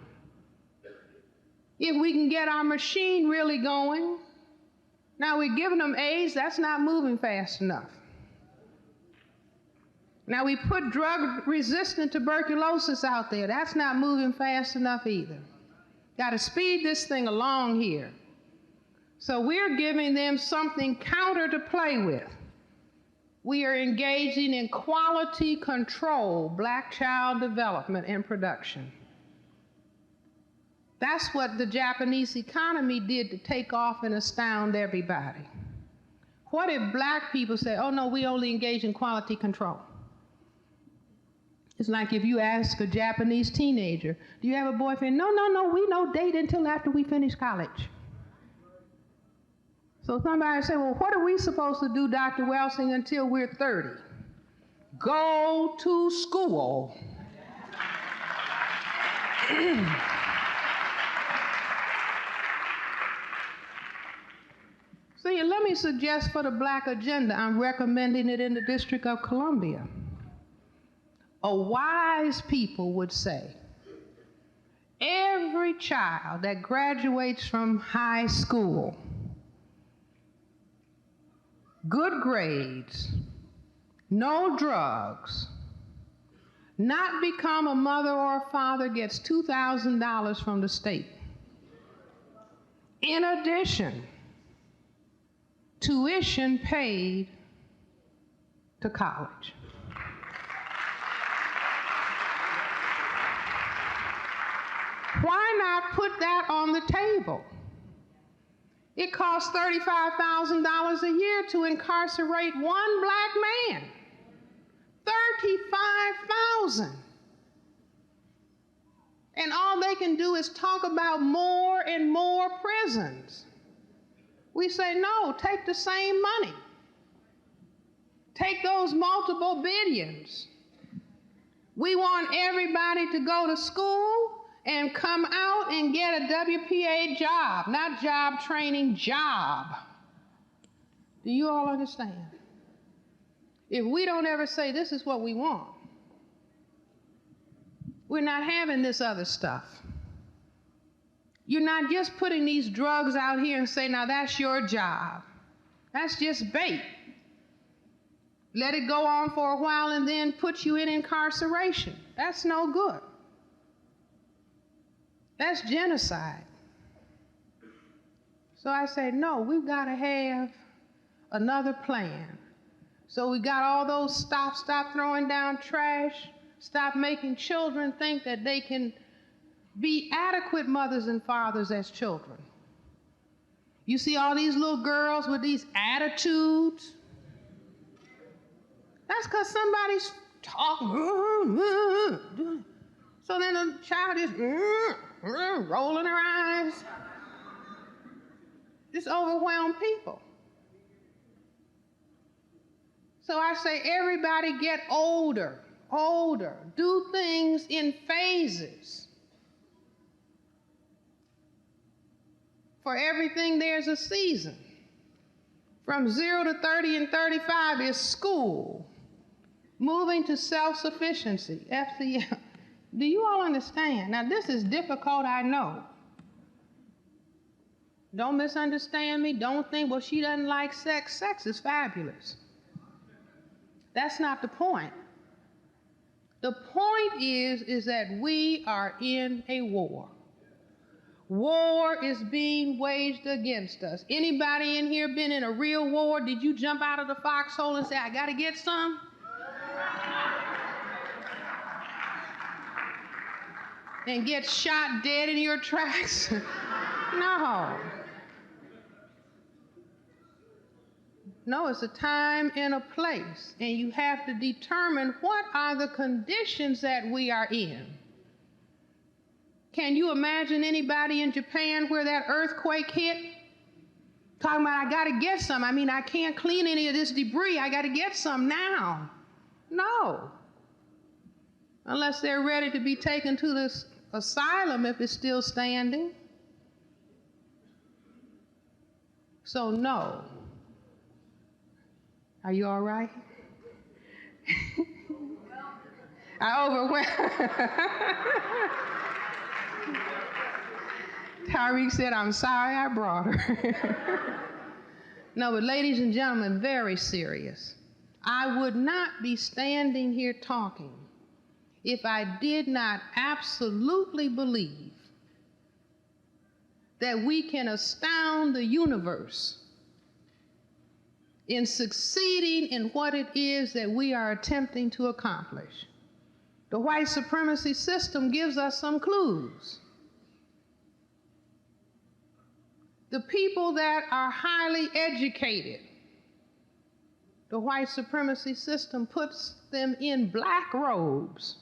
Speaker 3: If we can get our machine really going. Now, we're giving them AIDS, that's not moving fast enough. Now, we put drug-resistant tuberculosis out there, that's not moving fast enough either. Got to speed this thing along here. So we're giving them something counter to play with. We are engaging in quality control, black child development and production. That's what the Japanese economy did to take off and astound everybody. What if black people say, oh no, we only engage in quality control? It's like if you ask a Japanese teenager, do you have a boyfriend? No, no, no, we don't date until after we finish college. So somebody say, well, what are we supposed to do, Dr. Welsing, until we're 30? Go to school. See, let me suggest for the black agenda, I'm recommending it in the District of Columbia. A wise people would say, every child that graduates from high school, good grades, no drugs, not become a mother or a father, gets $2,000 from the state. In addition, tuition paid to college. Why not put that on the table? It costs $35,000 a year to incarcerate one black man. $35,000. And all they can do is talk about more and more prisons. We say, no, take the same money. Take those multiple billions. We want everybody to go to school and come out and get a WPA job, not job training, job. Do you all understand? If we don't ever say this is what we want, we're not having this other stuff. You're not just putting these drugs out here and say, now that's your job. That's just bait. Let it go on for a while and then put you in incarceration. That's no good. That's genocide. So I say, no, we've got to have another plan. So we got all those stop throwing down trash, stop making children think that they can be adequate mothers and fathers as children. You see all these little girls with these attitudes. That's because somebody's talking. So then the child is rolling her eyes. Just overwhelm people. So I say, everybody get older. Do things in phases. For everything, there's a season. From 0 to 30 and 35 is school. Moving to self-sufficiency, FCL. Do you all understand? Now, this is difficult, I know. Don't misunderstand me. Don't think, well, she doesn't like sex. Sex is fabulous. That's not the point. The point is that we are in a war. War is being waged against us. Anybody in here been in a real war? Did you jump out of the foxhole and say, I got to get some? And get shot dead in your tracks? No. No, it's a time and a place, and you have to determine what are the conditions that we are in. Can you imagine anybody in Japan where that earthquake hit? Talking about, I got to get some. I mean, I can't clean any of this debris. I got to get some now. No. Unless they're ready to be taken to this asylum if it's still standing. So no. Are you all right? I overwhelmed. Tariq said, I'm sorry I brought her. No, but ladies and gentlemen, very serious. I would not be standing here talking if I did not absolutely believe that we can astound the universe in succeeding in what it is that we are attempting to accomplish. The white supremacy system gives us some clues. The people that are highly educated, the white supremacy system puts them in black robes.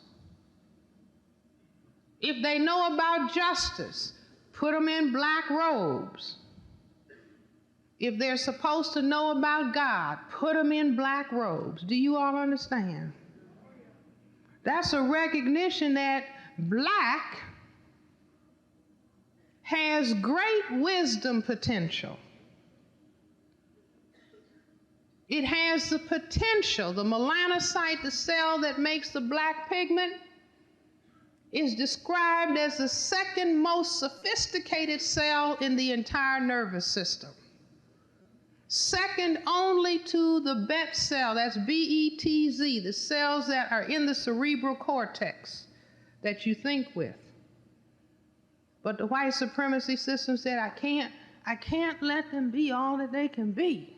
Speaker 3: If they know about justice, put them in black robes. If they're supposed to know about God, put them in black robes. Do you all understand? That's a recognition that black has great wisdom potential. It has the potential. The melanocyte, the cell that makes the black pigment, is described as the second most sophisticated cell in the entire nervous system. Second only to the BET cell, that's B-E-T-Z, the cells that are in the cerebral cortex that you think with. But the white supremacy system said, I can't let them be all that they can be.